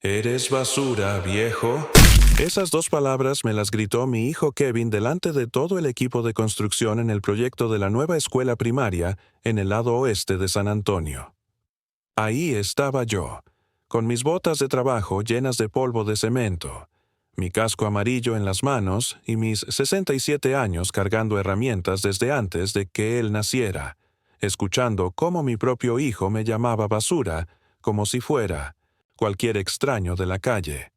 ¿Eres basura, viejo? Esas dos palabras me las gritó mi hijo Kevin delante de todo el equipo de construcción en el proyecto de la nueva escuela primaria en el lado oeste de San Antonio. Ahí estaba yo, con mis botas de trabajo llenas de polvo de cemento, mi casco amarillo en las manos y mis 67 años cargando herramientas desde antes de que él naciera, escuchando cómo mi propio hijo me llamaba basura, como si fuera cualquier extraño de la calle.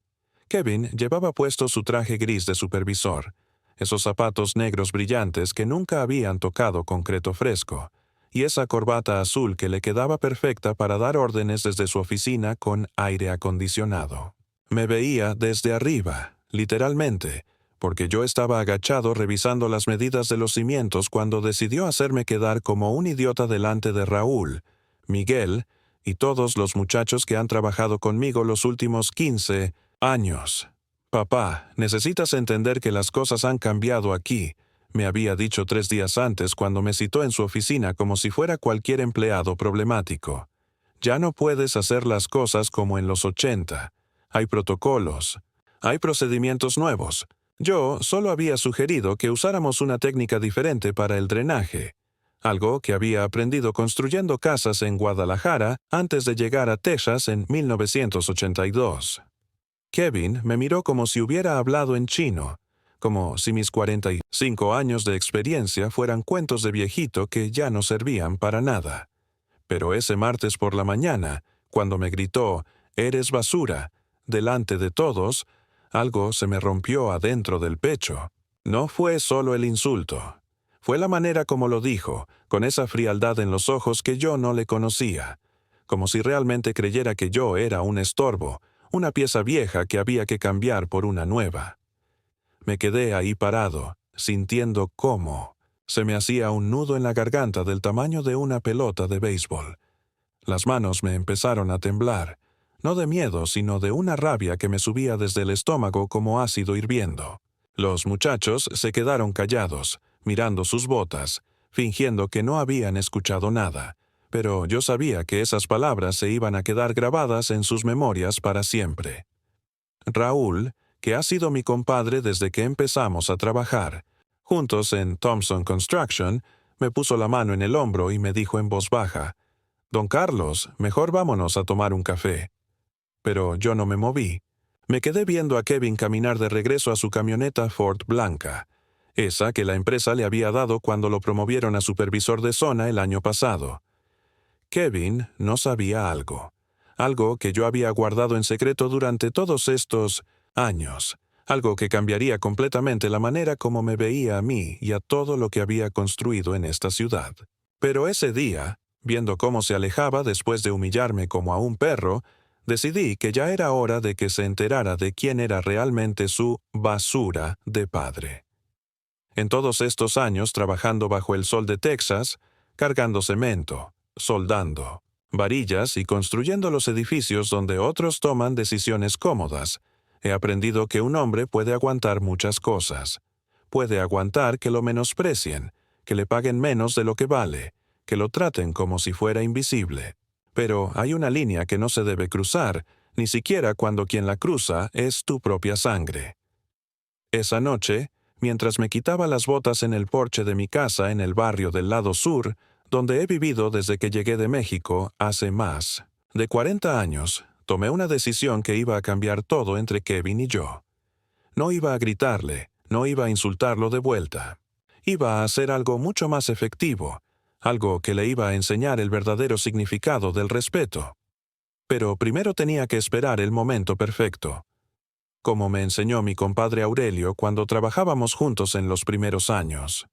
Kevin llevaba puesto su traje gris de supervisor, esos zapatos negros brillantes que nunca habían tocado concreto fresco, y esa corbata azul que le quedaba perfecta para dar órdenes desde su oficina con aire acondicionado. Me veía desde arriba, literalmente, porque yo estaba agachado revisando las medidas de los cimientos cuando decidió hacerme quedar como un idiota delante de Raúl, Miguel y todos los muchachos que han trabajado conmigo los últimos 15 años. Papá, necesitas entender que las cosas han cambiado aquí, me había dicho 3 días antes cuando me citó en su oficina como si fuera cualquier empleado problemático. Ya no puedes hacer las cosas como en los 80. Hay protocolos. Hay procedimientos nuevos. Yo solo había sugerido que usáramos una técnica diferente para el drenaje, algo que había aprendido construyendo casas en Guadalajara antes de llegar a Texas en 1982. Kevin me miró como si hubiera hablado en chino, como si mis 45 años de experiencia fueran cuentos de viejito que ya no servían para nada. Pero ese martes por la mañana, cuando me gritó, «Eres basura», delante de todos, algo se me rompió adentro del pecho. No fue solo el insulto. Fue la manera como lo dijo, con esa frialdad en los ojos que yo no le conocía, como si realmente creyera que yo era un estorbo, una pieza vieja que había que cambiar por una nueva. Me quedé ahí parado, sintiendo cómo se me hacía un nudo en la garganta del tamaño de una pelota de béisbol. Las manos me empezaron a temblar, no de miedo, sino de una rabia que me subía desde el estómago como ácido hirviendo. Los muchachos se quedaron callados, mirando sus botas, fingiendo que no habían escuchado nada, pero yo sabía que esas palabras se iban a quedar grabadas en sus memorias para siempre. Raúl, que ha sido mi compadre desde que empezamos a trabajar juntos en Thompson Construction, me puso la mano en el hombro y me dijo en voz baja, «Don Carlos, mejor vámonos a tomar un café». Pero yo no me moví. Me quedé viendo a Kevin caminar de regreso a su camioneta Ford blanca, esa que la empresa le había dado cuando lo promovieron a supervisor de zona el año pasado. Kevin no sabía algo que yo había guardado en secreto durante todos estos años, algo que cambiaría completamente la manera como me veía a mí y a todo lo que había construido en esta ciudad. Pero ese día, viendo cómo se alejaba después de humillarme como a un perro, decidí que ya era hora de que se enterara de quién era realmente su basura de padre. En todos estos años trabajando bajo el sol de Texas, cargando cemento, soldando varillas y construyendo los edificios donde otros toman decisiones cómodas, he aprendido que un hombre puede aguantar muchas cosas. Puede aguantar que lo menosprecien, que le paguen menos de lo que vale, que lo traten como si fuera invisible. Pero hay una línea que no se debe cruzar, ni siquiera cuando quien la cruza es tu propia sangre. Esa noche, mientras me quitaba las botas en el porche de mi casa en el barrio del lado sur, donde he vivido desde que llegué de México hace más de 40 años, tomé una decisión que iba a cambiar todo entre Kevin y yo. No iba a gritarle, no iba a insultarlo de vuelta. Iba a hacer algo mucho más efectivo, algo que le iba a enseñar el verdadero significado del respeto. Pero primero tenía que esperar el momento perfecto, como me enseñó mi compadre Aurelio cuando trabajábamos juntos en los primeros años.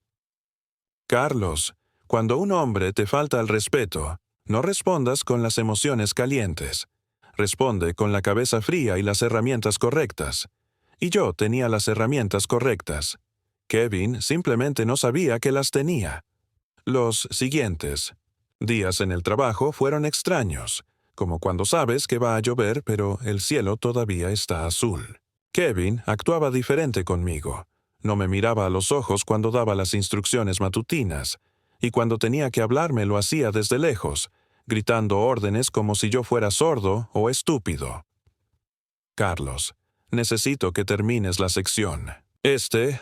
Carlos, cuando un hombre te falta el respeto, no respondas con las emociones calientes. Responde con la cabeza fría y las herramientas correctas. Y yo tenía las herramientas correctas. Kevin simplemente no sabía que las tenía. Los siguientes días en el trabajo fueron extraños, como cuando sabes que va a llover pero el cielo todavía está azul. Kevin actuaba diferente conmigo. No me miraba a los ojos cuando daba las instrucciones matutinas, y cuando tenía que hablarme lo hacía desde lejos, gritando órdenes como si yo fuera sordo o estúpido. Carlos, necesito que termines la sección.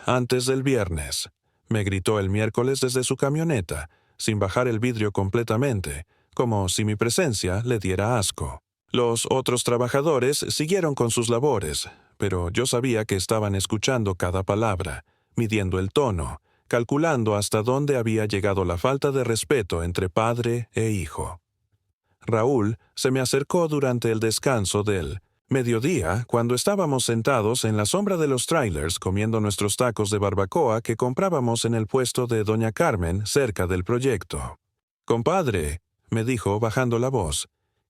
Antes del viernes. Me gritó el miércoles desde su camioneta, sin bajar el vidrio completamente, como si mi presencia le diera asco. Los otros trabajadores siguieron con sus labores, pero yo sabía que estaban escuchando cada palabra, midiendo el tono, calculando hasta dónde había llegado la falta de respeto entre padre e hijo. Raúl se me acercó durante el descanso del mediodía, cuando estábamos sentados en la sombra de los trailers comiendo nuestros tacos de barbacoa que comprábamos en el puesto de Doña Carmen cerca del proyecto. «Compadre», me dijo bajando la voz,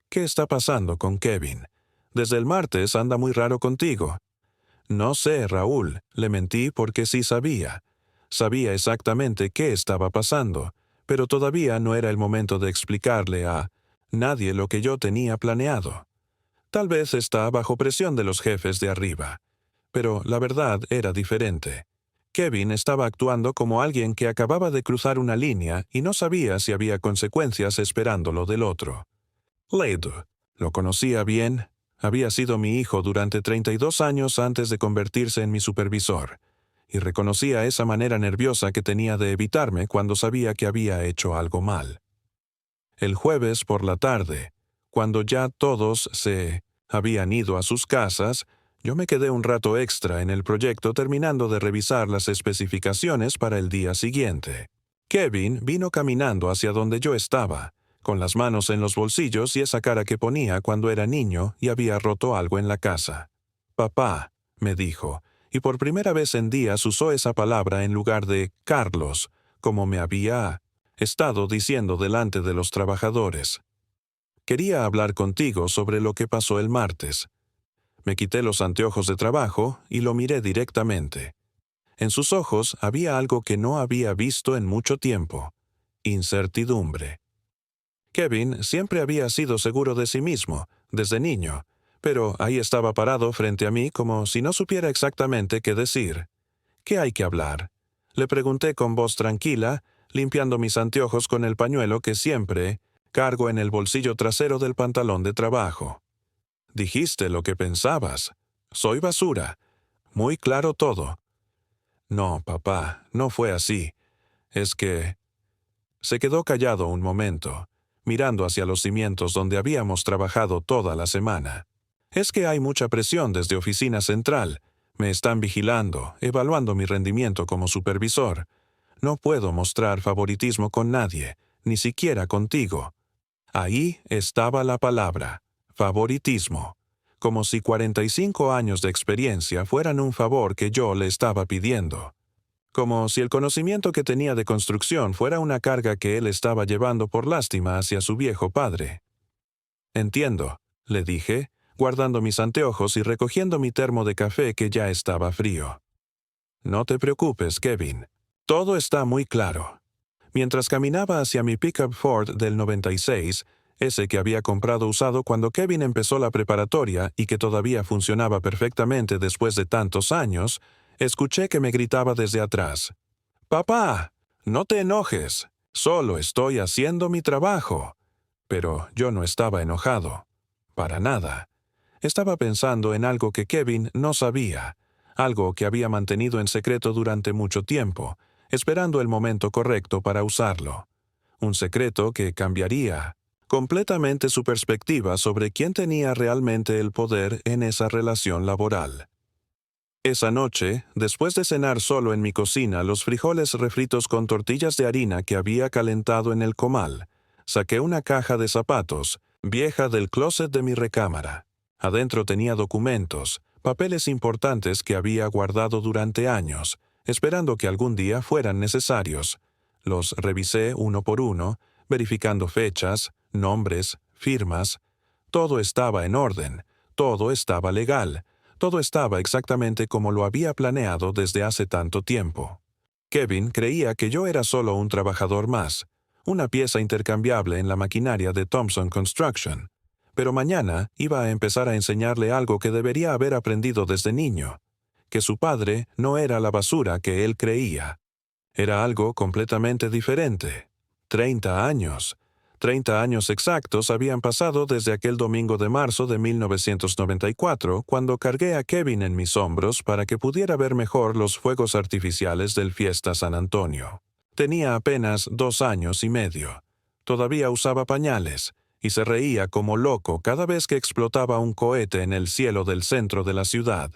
«¿qué está pasando con Kevin? Desde el martes anda muy raro contigo». «No sé, Raúl», le mentí porque sí sabía. Sabía exactamente qué estaba pasando, pero todavía no era el momento de explicarle a nadie lo que yo tenía planeado. Tal vez está bajo presión de los jefes de arriba. Pero la verdad era diferente. Kevin estaba actuando como alguien que acababa de cruzar una línea y no sabía si había consecuencias esperándolo del otro. Lado, lo conocía bien. Había sido mi hijo durante 32 años antes de convertirse en mi supervisor, y reconocía esa manera nerviosa que tenía de evitarme cuando sabía que había hecho algo mal. El jueves por la tarde, cuando ya todos se habían ido a sus casas, yo me quedé un rato extra en el proyecto terminando de revisar las especificaciones para el día siguiente. Kevin vino caminando hacia donde yo estaba, con las manos en los bolsillos y esa cara que ponía cuando era niño y había roto algo en la casa. «Papá», me dijo, y por primera vez en días usó esa palabra en lugar de «Carlos», como me había estado diciendo delante de los trabajadores. «Quería hablar contigo sobre lo que pasó el martes». Me quité los anteojos de trabajo y lo miré directamente. En sus ojos había algo que no había visto en mucho tiempo: incertidumbre. Kevin siempre había sido seguro de sí mismo, desde niño, pero ahí estaba parado frente a mí como si no supiera exactamente qué decir. «¿Qué hay que hablar?», le pregunté con voz tranquila, limpiando mis anteojos con el pañuelo que siempre cargo en el bolsillo trasero del pantalón de trabajo. «Dijiste lo que pensabas. Soy basura. Muy claro todo». «No, papá, no fue así. Es que...» Se quedó callado un momento, mirando hacia los cimientos donde habíamos trabajado toda la semana. «Es que hay mucha presión desde oficina central. Me están vigilando, evaluando mi rendimiento como supervisor. No puedo mostrar favoritismo con nadie, ni siquiera contigo». Ahí estaba la palabra, favoritismo, como si 45 años de experiencia fueran un favor que yo le estaba pidiendo. Como si el conocimiento que tenía de construcción fuera una carga que él estaba llevando por lástima hacia su viejo padre. «Entiendo», le dije, guardando mis anteojos y recogiendo mi termo de café que ya estaba frío. «No te preocupes, Kevin. Todo está muy claro». Mientras caminaba hacia mi pickup Ford del 96, ese que había comprado usado cuando Kevin empezó la preparatoria y que todavía funcionaba perfectamente después de tantos años, escuché que me gritaba desde atrás: «Papá, no te enojes. Solo estoy haciendo mi trabajo». Pero yo no estaba enojado. Para nada. Estaba pensando en algo que Kevin no sabía, algo que había mantenido en secreto durante mucho tiempo, esperando el momento correcto para usarlo. Un secreto que cambiaría completamente su perspectiva sobre quién tenía realmente el poder en esa relación laboral. Esa noche, después de cenar solo en mi cocina los frijoles refritos con tortillas de harina que había calentado en el comal, saqué una caja de zapatos, vieja del closet de mi recámara. Adentro tenía documentos, papeles importantes que había guardado durante años, esperando que algún día fueran necesarios. Los revisé uno por uno, verificando fechas, nombres, firmas. Todo estaba en orden, todo estaba legal, todo estaba exactamente como lo había planeado desde hace tanto tiempo. Kevin creía que yo era solo un trabajador más, una pieza intercambiable en la maquinaria de Thompson Construction. Pero mañana iba a empezar a enseñarle algo que debería haber aprendido desde niño: que su padre no era la basura que él creía. Era algo completamente diferente. 30 años. 30 años exactos habían pasado desde aquel domingo de marzo de 1994, cuando cargué a Kevin en mis hombros para que pudiera ver mejor los fuegos artificiales del Fiesta San Antonio. Tenía apenas 2 años y medio. Todavía usaba pañales, y se reía como loco cada vez que explotaba un cohete en el cielo del centro de la ciudad.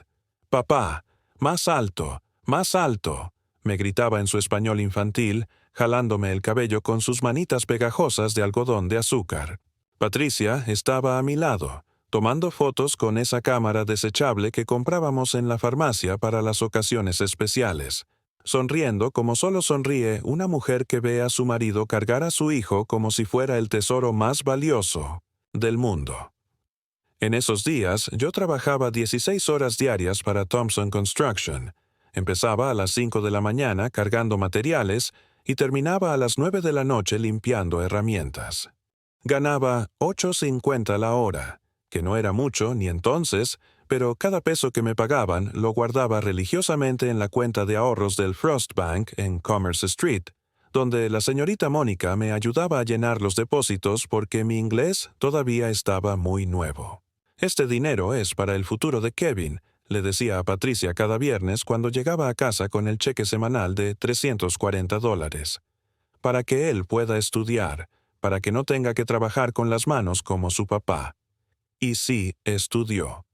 «Papá, más alto, más alto», me gritaba en su español infantil, jalándome el cabello con sus manitas pegajosas de algodón de azúcar. Patricia estaba a mi lado, tomando fotos con esa cámara desechable que comprábamos en la farmacia para las ocasiones especiales, sonriendo como solo sonríe una mujer que ve a su marido cargar a su hijo como si fuera el tesoro más valioso del mundo. En esos días, yo trabajaba 16 horas diarias para Thompson Construction. Empezaba a las 5 de la mañana cargando materiales y terminaba a las 9 de la noche limpiando herramientas. Ganaba $8.50 la hora, que no era mucho ni entonces, pero cada peso que me pagaban lo guardaba religiosamente en la cuenta de ahorros del Frost Bank en Commerce Street, donde la señorita Mónica me ayudaba a llenar los depósitos porque mi inglés todavía estaba muy nuevo. «Este dinero es para el futuro de Kevin», le decía a Patricia cada viernes cuando llegaba a casa con el cheque semanal de $340. «Para que él pueda estudiar, para que no tenga que trabajar con las manos como su papá». Y sí, estudió.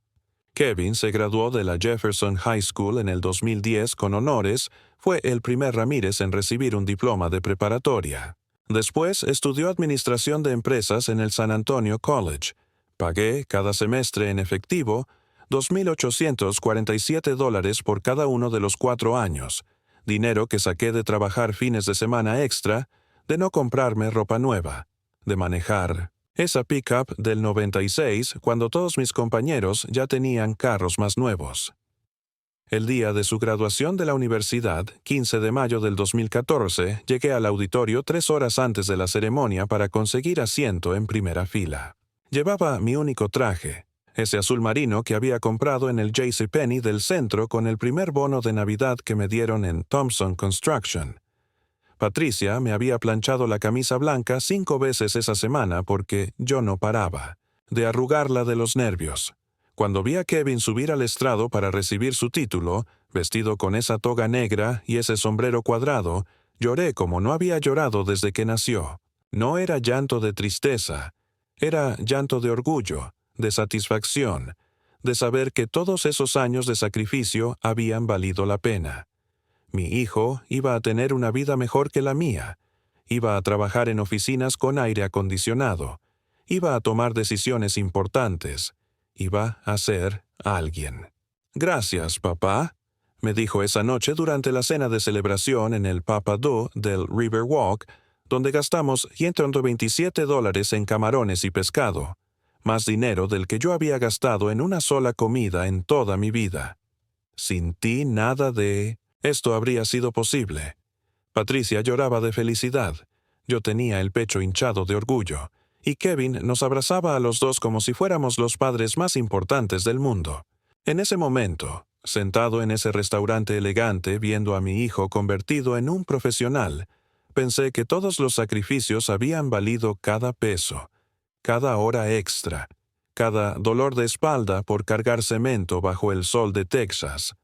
Kevin se graduó de la Jefferson High School en el 2010 con honores, fue el primer Ramírez en recibir un diploma de preparatoria. Después estudió Administración de Empresas en el San Antonio College. Pagué cada semestre en efectivo $2.847 por cada uno de los 4 años, dinero que saqué de trabajar fines de semana extra, de no comprarme ropa nueva, de manejar esa pickup del 96 cuando todos mis compañeros ya tenían carros más nuevos. El día de su graduación de la universidad, 15 de mayo del 2014, llegué al auditorio 3 horas antes de la ceremonia para conseguir asiento en primera fila. Llevaba mi único traje, ese azul marino que había comprado en el JCPenney del centro con el primer bono de Navidad que me dieron en Thompson Construction. Patricia me había planchado la camisa blanca 5 veces esa semana porque yo no paraba de arrugarla de los nervios. Cuando vi a Kevin subir al estrado para recibir su título, vestido con esa toga negra y ese sombrero cuadrado, lloré como no había llorado desde que nació. No era llanto de tristeza, era llanto de orgullo, de satisfacción, de saber que todos esos años de sacrificio habían valido la pena. Mi hijo iba a tener una vida mejor que la mía, iba a trabajar en oficinas con aire acondicionado, iba a tomar decisiones importantes, iba a ser alguien. «Gracias, papá», me dijo esa noche durante la cena de celebración en el Papa Do del Riverwalk, donde gastamos $127 en camarones y pescado, más dinero del que yo había gastado en una sola comida en toda mi vida. Sin ti nada de esto habría sido posible. Patricia lloraba de felicidad. Yo tenía el pecho hinchado de orgullo, y Kevin nos abrazaba a los dos como si fuéramos los padres más importantes del mundo. En ese momento, sentado en ese restaurante elegante viendo a mi hijo convertido en un profesional, pensé que todos los sacrificios habían valido cada peso, cada hora extra, cada dolor de espalda por cargar cemento bajo el sol de Texas.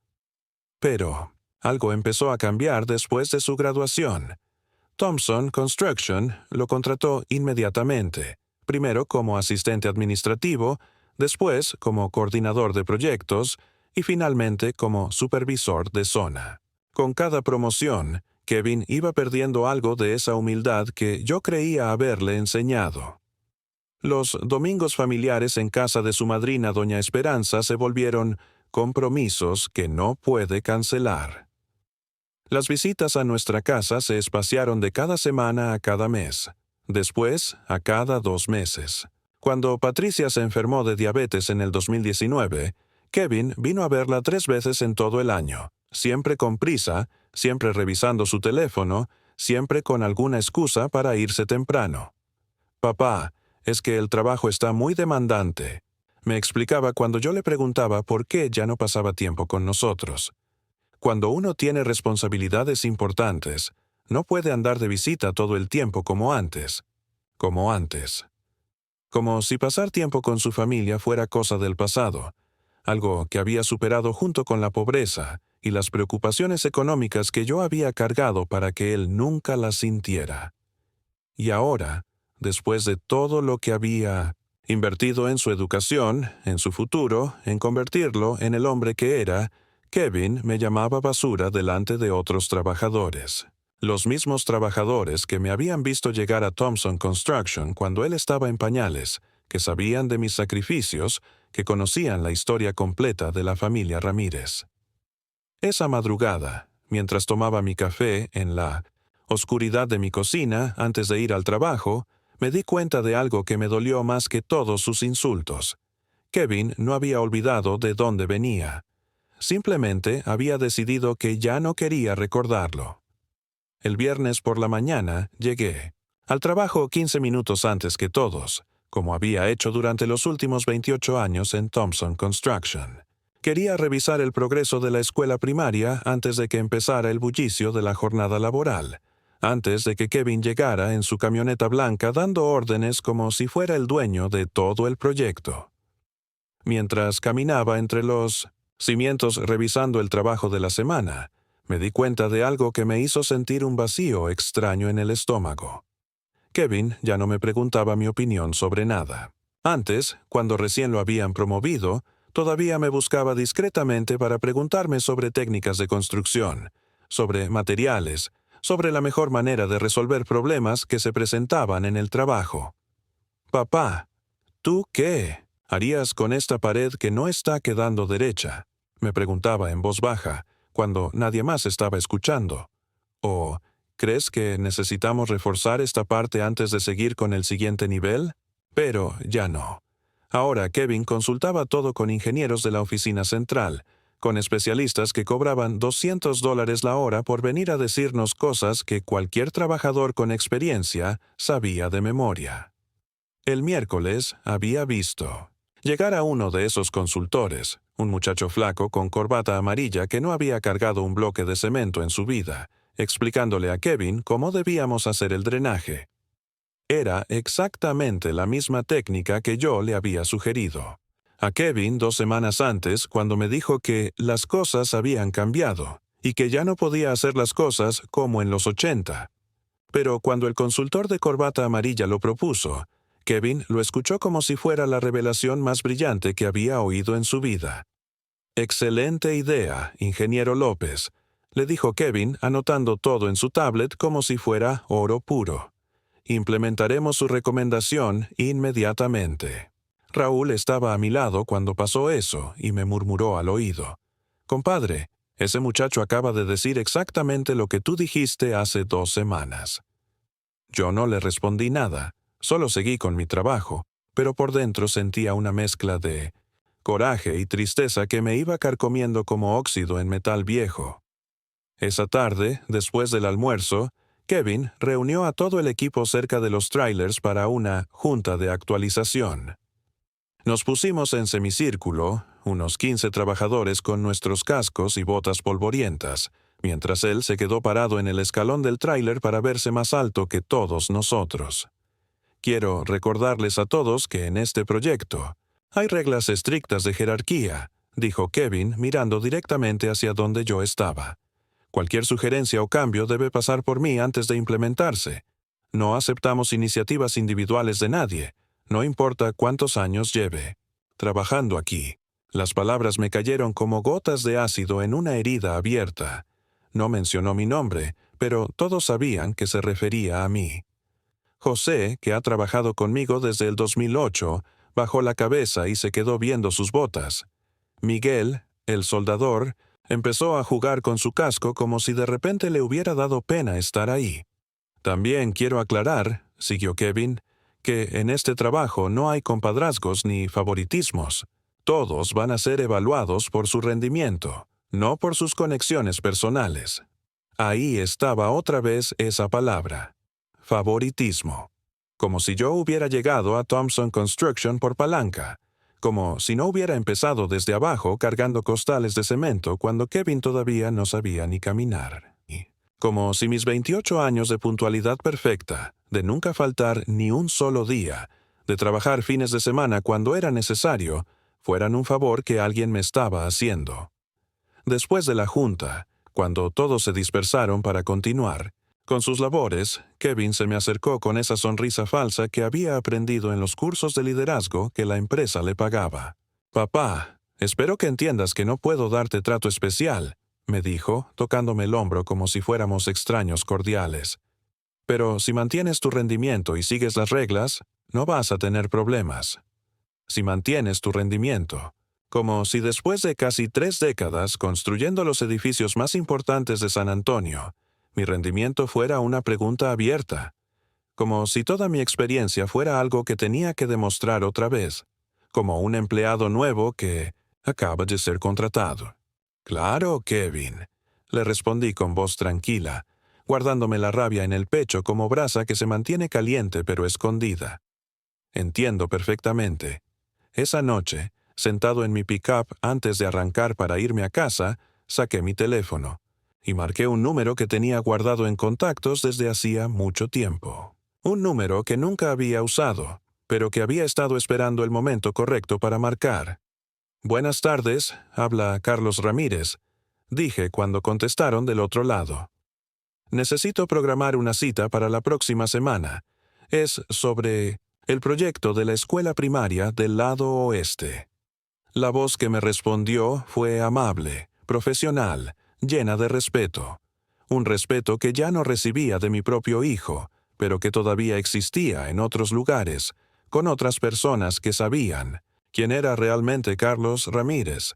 Pero algo empezó a cambiar después de su graduación. Thompson Construction lo contrató inmediatamente, primero como asistente administrativo, después como coordinador de proyectos y finalmente como supervisor de zona. Con cada promoción, Kevin iba perdiendo algo de esa humildad que yo creía haberle enseñado. Los domingos familiares en casa de su madrina Doña Esperanza se volvieron compromisos que no puede cancelar. Las visitas a nuestra casa se espaciaron de cada semana a cada mes, después a cada 2 meses. Cuando Patricia se enfermó de diabetes en el 2019, Kevin vino a verla 3 veces en todo el año, siempre con prisa, siempre revisando su teléfono, siempre con alguna excusa para irse temprano. «Papá, es que el trabajo está muy demandante», me explicaba cuando yo le preguntaba por qué ya no pasaba tiempo con nosotros. Cuando uno tiene responsabilidades importantes, no puede andar de visita todo el tiempo como antes. como antes. Como si pasar tiempo con su familia fuera cosa del pasado, algo que había superado junto con la pobreza y las preocupaciones económicas que yo había cargado para que él nunca las sintiera. Y ahora, después de todo lo que había invertido en su educación, en su futuro, en convertirlo en el hombre que era, Kevin me llamaba basura delante de otros trabajadores. Los mismos trabajadores que me habían visto llegar a Thompson Construction cuando él estaba en pañales, que sabían de mis sacrificios, que conocían la historia completa de la familia Ramírez. Esa madrugada, mientras tomaba mi café en la oscuridad de mi cocina antes de ir al trabajo, me di cuenta de algo que me dolió más que todos sus insultos. Kevin no había olvidado de dónde venía. Simplemente había decidido que ya no quería recordarlo. El viernes por la mañana llegué al trabajo 15 minutos antes que todos, como había hecho durante los últimos 28 años en Thompson Construction. Quería revisar el progreso de la escuela primaria antes de que empezara el bullicio de la jornada laboral, antes de que Kevin llegara en su camioneta blanca dando órdenes como si fuera el dueño de todo el proyecto. Mientras caminaba entre los cimientos revisando el trabajo de la semana, me di cuenta de algo que me hizo sentir un vacío extraño en el estómago. Kevin ya no me preguntaba mi opinión sobre nada. Antes, cuando recién lo habían promovido, todavía me buscaba discretamente para preguntarme sobre técnicas de construcción, sobre materiales, sobre la mejor manera de resolver problemas que se presentaban en el trabajo. «Papá, ¿tú qué harías con esta pared que no está quedando derecha?», me preguntaba en voz baja, cuando nadie más estaba escuchando. «¿O crees que necesitamos reforzar esta parte antes de seguir con el siguiente nivel?». Pero ya no. Ahora Kevin consultaba todo con ingenieros de la oficina central, con especialistas que cobraban $200 la hora por venir a decirnos cosas que cualquier trabajador con experiencia sabía de memoria. El miércoles había visto llegar a uno de esos consultores, un muchacho flaco con corbata amarilla que no había cargado un bloque de cemento en su vida, explicándole a Kevin cómo debíamos hacer el drenaje. Era exactamente la misma técnica que yo le había sugerido. A Kevin 2 semanas antes, cuando me dijo que las cosas habían cambiado y que ya no podía hacer las cosas como en los 80. Pero cuando el consultor de corbata amarilla lo propuso, Kevin lo escuchó como si fuera la revelación más brillante que había oído en su vida. «Excelente idea, ingeniero López», le dijo Kevin, anotando todo en su tablet como si fuera oro puro. «Implementaremos su recomendación inmediatamente». Raúl estaba a mi lado cuando pasó eso y me murmuró al oído: «Compadre, ese muchacho acaba de decir exactamente lo que tú dijiste hace 2 semanas». Yo no le respondí nada, solo seguí con mi trabajo, pero por dentro sentía una mezcla de coraje y tristeza que me iba carcomiendo como óxido en metal viejo. Esa tarde, después del almuerzo, Kevin reunió a todo el equipo cerca de los trailers para una junta de actualización. Nos pusimos en semicírculo, unos 15 trabajadores con nuestros cascos y botas polvorientas, mientras él se quedó parado en el escalón del tráiler para verse más alto que todos nosotros. Quiero recordarles a todos que en este proyecto hay reglas estrictas de jerarquía, dijo Kevin mirando directamente hacia donde yo estaba. Cualquier sugerencia o cambio debe pasar por mí antes de implementarse. No aceptamos iniciativas individuales de nadie, no importa cuántos años lleve trabajando aquí. Las palabras me cayeron como gotas de ácido en una herida abierta. No mencionó mi nombre, pero todos sabían que se refería a mí. José, que ha trabajado conmigo desde el 2008, bajó la cabeza y se quedó viendo sus botas. Miguel, el soldador, empezó a jugar con su casco como si de repente le hubiera dado pena estar ahí. «También quiero aclarar», siguió Kevin, «que en este trabajo no hay compadrazgos ni favoritismos. Todos van a ser evaluados por su rendimiento, no por sus conexiones personales». Ahí estaba otra vez esa palabra: favoritismo. Como si yo hubiera llegado a Thompson Construction por palanca. Como si no hubiera empezado desde abajo cargando costales de cemento cuando Kevin todavía no sabía ni caminar. Como si mis 28 años de puntualidad perfecta, de nunca faltar ni un solo día, de trabajar fines de semana cuando era necesario, fueran un favor que alguien me estaba haciendo. Después de la junta, cuando todos se dispersaron para continuar con sus labores, Kevin se me acercó con esa sonrisa falsa que había aprendido en los cursos de liderazgo que la empresa le pagaba. «Papá, espero que entiendas que no puedo darte trato especial», me dijo, tocándome el hombro como si fuéramos extraños cordiales. «Pero si mantienes tu rendimiento y sigues las reglas, no vas a tener problemas. Si mantienes tu rendimiento». Como si después de casi 3 décadas construyendo los edificios más importantes de San Antonio, mi rendimiento fuera una pregunta abierta. Como si toda mi experiencia fuera algo que tenía que demostrar otra vez, como un empleado nuevo que acaba de ser contratado. «Claro, Kevin», le respondí con voz tranquila, guardándome la rabia en el pecho como brasa que se mantiene caliente pero escondida. «Entiendo perfectamente. Esa noche, sentado en mi pick-up antes de arrancar para irme a casa, saqué mi teléfono y marqué un número que tenía guardado en contactos desde hacía mucho tiempo. Un número que nunca había usado, pero que había estado esperando el momento correcto para marcar. «Buenas tardes, habla Carlos Ramírez», dije cuando contestaron del otro lado. «Necesito programar una cita para la próxima semana. Es sobre el proyecto de la escuela primaria del lado oeste». La voz que me respondió fue amable, profesional, llena de respeto. Un respeto que ya no recibía de mi propio hijo, pero que todavía existía en otros lugares, con otras personas que sabían quién era realmente Carlos Ramírez.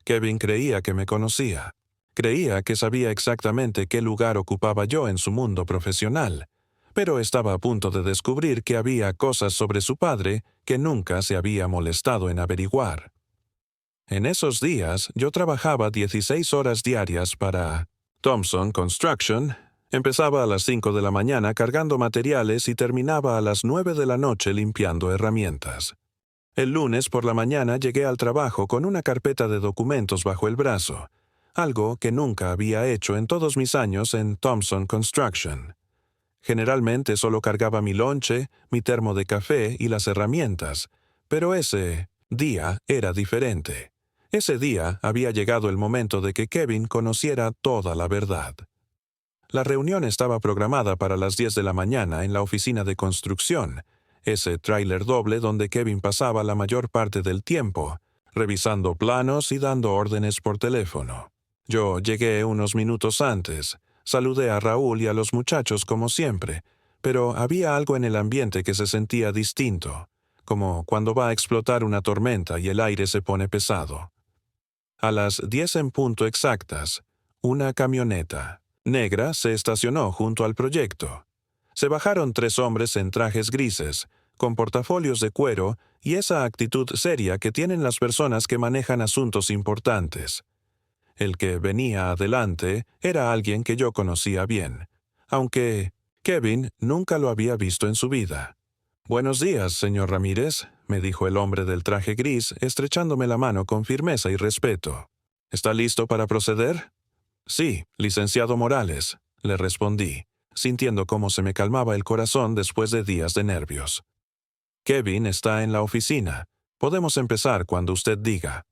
Kevin creía que me conocía. Creía que sabía exactamente qué lugar ocupaba yo en su mundo profesional, pero estaba a punto de descubrir que había cosas sobre su padre que nunca se había molestado en averiguar. En esos días, yo trabajaba 16 horas diarias para Thompson Construction. Empezaba a las 5 de la mañana cargando materiales y terminaba a las 9 de la noche limpiando herramientas. El lunes por la mañana llegué al trabajo con una carpeta de documentos bajo el brazo, algo que nunca había hecho en todos mis años en Thompson Construction. Generalmente solo cargaba mi lonche, mi termo de café y las herramientas, pero ese día era diferente. Ese día había llegado el momento de que Kevin conociera toda la verdad. La reunión estaba programada para las 10 de la mañana en la oficina de construcción, ese tráiler doble donde Kevin pasaba la mayor parte del tiempo, revisando planos y dando órdenes por teléfono. Yo llegué unos minutos antes, saludé a Raúl y a los muchachos como siempre, pero había algo en el ambiente que se sentía distinto, como cuando va a explotar una tormenta y el aire se pone pesado. A las 10 en punto exactas, una camioneta negra se estacionó junto al proyecto. Se bajaron 3 hombres en trajes grises, con portafolios de cuero y esa actitud seria que tienen las personas que manejan asuntos importantes. El que venía adelante era alguien que yo conocía bien, aunque Kevin nunca lo había visto en su vida. «Buenos días, señor Ramírez», me dijo el hombre del traje gris, estrechándome la mano con firmeza y respeto. «¿Está listo para proceder?» «Sí, licenciado Morales», le respondí, sintiendo cómo se me calmaba el corazón después de días de nervios. «Kevin está en la oficina. Podemos empezar cuando usted diga».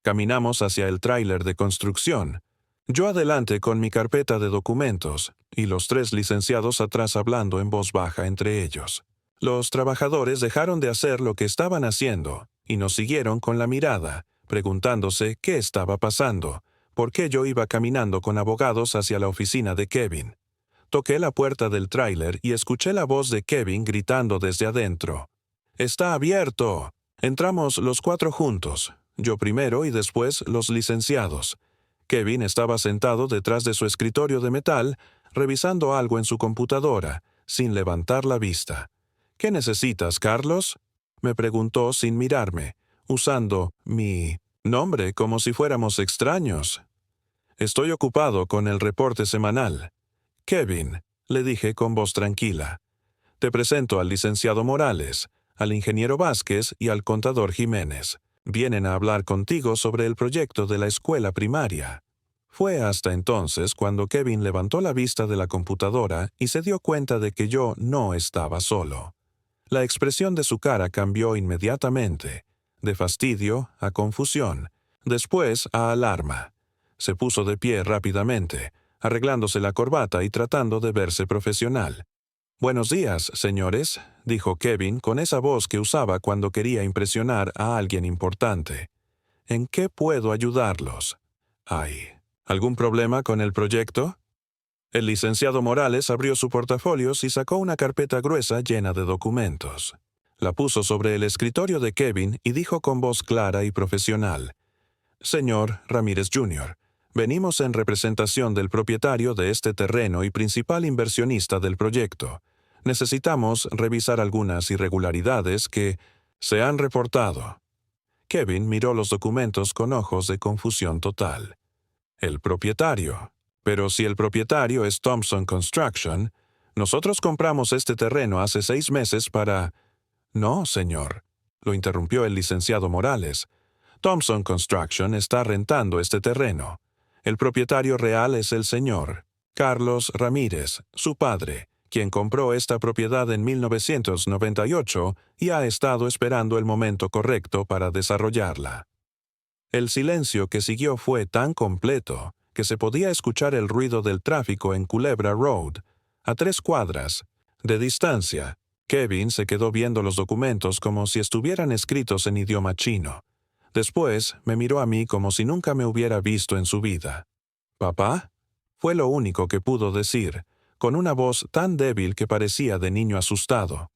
Caminamos hacia el tráiler de construcción. Yo adelante con mi carpeta de documentos, y los 3 licenciados atrás hablando en voz baja entre ellos. Los trabajadores dejaron de hacer lo que estaban haciendo, y nos siguieron con la mirada, preguntándose qué estaba pasando, por qué yo iba caminando con abogados hacia la oficina de Kevin. Toqué la puerta del tráiler y escuché la voz de Kevin gritando desde adentro. «¡Está abierto!». Entramos los 4 juntos, yo primero y después los licenciados. Kevin estaba sentado detrás de su escritorio de metal, revisando algo en su computadora, sin levantar la vista. «¿Qué necesitas, Carlos?», me preguntó sin mirarme, usando mi nombre como si fuéramos extraños. «Estoy ocupado con el reporte semanal». «Kevin», le dije con voz tranquila, «te presento al licenciado Morales, al ingeniero Vázquez y al contador Jiménez. Vienen a hablar contigo sobre el proyecto de la escuela primaria». Fue hasta entonces cuando Kevin levantó la vista de la computadora y se dio cuenta de que yo no estaba solo. La expresión de su cara cambió inmediatamente, de fastidio a confusión, después a alarma. Se puso de pie rápidamente, arreglándose la corbata y tratando de verse profesional. «Buenos días, señores», dijo Kevin con esa voz que usaba cuando quería impresionar a alguien importante. «¿En qué puedo ayudarlos?» «Ay, ¿algún problema con el proyecto?» El licenciado Morales abrió su portafolios y sacó una carpeta gruesa llena de documentos. La puso sobre el escritorio de Kevin y dijo con voz clara y profesional: «Señor Ramírez Jr., venimos en representación del propietario de este terreno y principal inversionista del proyecto. Necesitamos revisar algunas irregularidades que se han reportado». Kevin miró los documentos con ojos de confusión total. «El propietario. Pero si el propietario es Thompson Construction, nosotros compramos este terreno hace 6 meses para...» «No, señor», lo interrumpió el licenciado Morales. «Thompson Construction está rentando este terreno. El propietario real es el señor Carlos Ramírez, su padre, quien compró esta propiedad en 1998 y ha estado esperando el momento correcto para desarrollarla». El silencio que siguió fue tan completo que se podía escuchar el ruido del tráfico en Culebra Road, a 3 cuadras de distancia. Kevin se quedó viendo los documentos como si estuvieran escritos en idioma chino. Después me miró a mí como si nunca me hubiera visto en su vida. «¿Papá?», fue lo único que pudo decir, con una voz tan débil que parecía de niño asustado.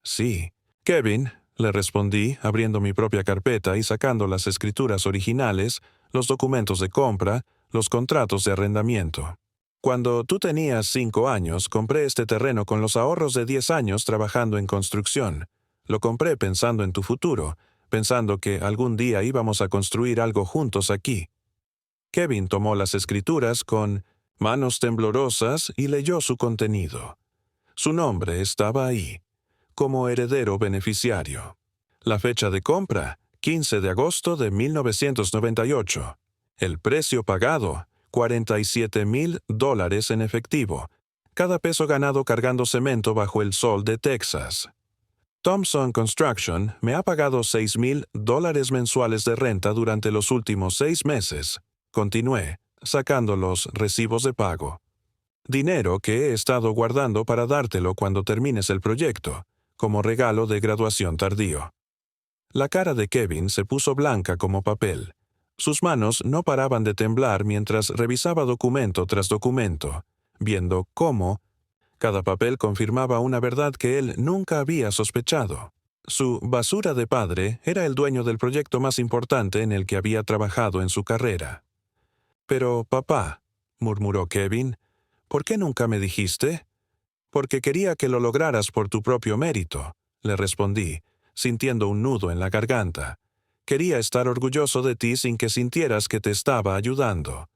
«Sí, Kevin», le respondí, abriendo mi propia carpeta y sacando las escrituras originales, los documentos de compra, los contratos de arrendamiento. «Cuando tú tenías 5 años, compré este terreno con los ahorros de 10 años trabajando en construcción. Lo compré pensando en tu futuro, pensando que algún día íbamos a construir algo juntos aquí». Kevin tomó las escrituras con manos temblorosas y leyó su contenido. Su nombre estaba ahí, como heredero beneficiario. La fecha de compra, 15 de agosto de 1998. El precio pagado, $47,000 en efectivo. Cada peso ganado cargando cemento bajo el sol de Texas. Thompson Construction me ha pagado $6,000 mensuales de renta durante los últimos 6 meses. Continué, sacando los recibos de pago. Dinero que he estado guardando para dártelo cuando termines el proyecto, como regalo de graduación tardío. La cara de Kevin se puso blanca como papel. Sus manos no paraban de temblar mientras revisaba documento tras documento, viendo cómo cada papel confirmaba una verdad que él nunca había sospechado. Su basura de padre era el dueño del proyecto más importante en el que había trabajado en su carrera. «Pero, papá», murmuró Kevin, «¿por qué nunca me dijiste?» «Porque quería que lo lograras por tu propio mérito», le respondí, sintiendo un nudo en la garganta. «Quería estar orgulloso de ti sin que sintieras que te estaba ayudando.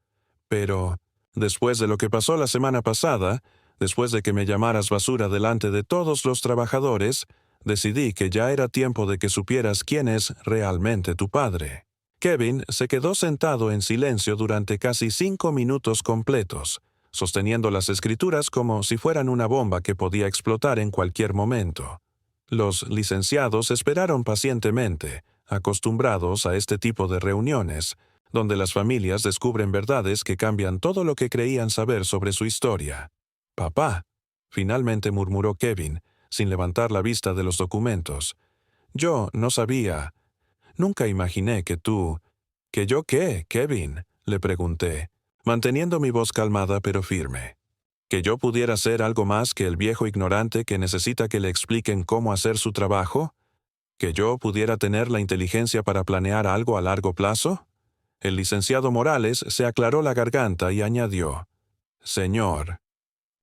Pero, después de lo que pasó la semana pasada, después de que me llamaras basura delante de todos los trabajadores, decidí que ya era tiempo de que supieras quién es realmente tu padre». Kevin se quedó sentado en silencio durante casi 5 minutos completos, sosteniendo las escrituras como si fueran una bomba que podía explotar en cualquier momento. Los licenciados esperaron pacientemente, acostumbrados a este tipo de reuniones, donde las familias descubren verdades que cambian todo lo que creían saber sobre su historia. «Papá», finalmente murmuró Kevin, sin levantar la vista de los documentos. «Yo no sabía. Nunca imaginé que tú...» «¿Que yo qué, Kevin?», le pregunté, manteniendo mi voz calmada pero firme. ¿Que yo pudiera ser algo más que el viejo ignorante que necesita que le expliquen cómo hacer su trabajo? ¿Que yo pudiera tener la inteligencia para planear algo a largo plazo? El licenciado Morales se aclaró la garganta y añadió: «Señor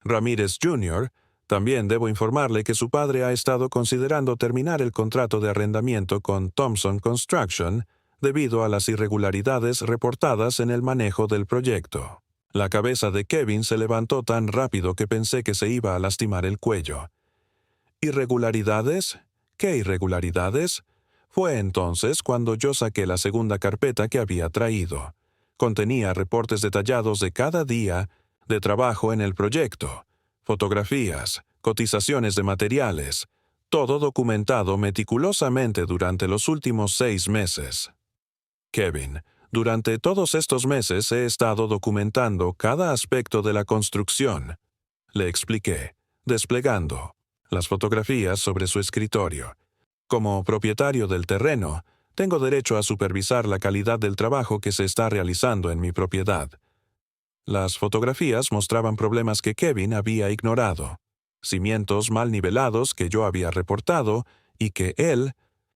Ramírez Jr., también debo informarle que su padre ha estado considerando terminar el contrato de arrendamiento con Thompson Construction debido a las irregularidades reportadas en el manejo del proyecto». La cabeza de Kevin se levantó tan rápido que pensé que se iba a lastimar el cuello. ¿Irregularidades? ¿Qué irregularidades? Fue entonces cuando yo saqué la segunda carpeta que había traído. Contenía reportes detallados de cada día de trabajo en el proyecto, fotografías, cotizaciones de materiales, todo documentado meticulosamente durante los últimos 6 meses. Kevin, durante todos estos meses he estado documentando cada aspecto de la construcción, le expliqué, desplegando las fotografías sobre su escritorio. Como propietario del terreno, tengo derecho a supervisar la calidad del trabajo que se está realizando en mi propiedad. Las fotografías mostraban problemas que Kevin había ignorado, cimientos mal nivelados que yo había reportado y que él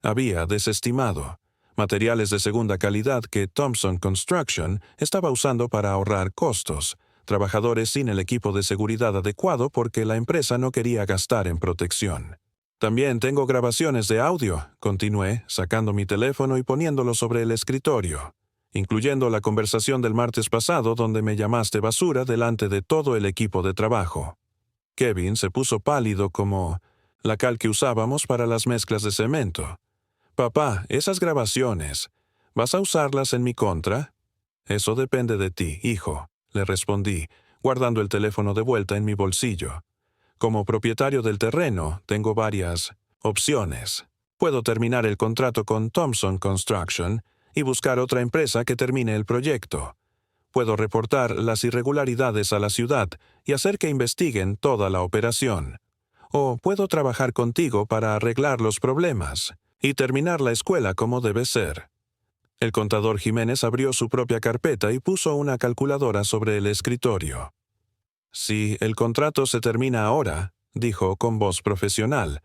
había desestimado, materiales de segunda calidad que Thompson Construction estaba usando para ahorrar costos, trabajadores sin el equipo de seguridad adecuado porque la empresa no quería gastar en protección. También tengo grabaciones de audio, continué, sacando mi teléfono y poniéndolo sobre el escritorio, incluyendo la conversación del martes pasado donde me llamaste basura delante de todo el equipo de trabajo. Kevin se puso pálido como la cal que usábamos para las mezclas de cemento. Papá, esas grabaciones, ¿vas a usarlas en mi contra? Eso depende de ti, hijo, le respondí, guardando el teléfono de vuelta en mi bolsillo. Como propietario del terreno, tengo varias opciones. Puedo terminar el contrato con Thompson Construction y buscar otra empresa que termine el proyecto. Puedo reportar las irregularidades a la ciudad y hacer que investiguen toda la operación. O puedo trabajar contigo para arreglar los problemas y terminar la escuela como debe ser. El contador Jiménez abrió su propia carpeta y puso una calculadora sobre el escritorio. Si el contrato se termina ahora, dijo con voz profesional,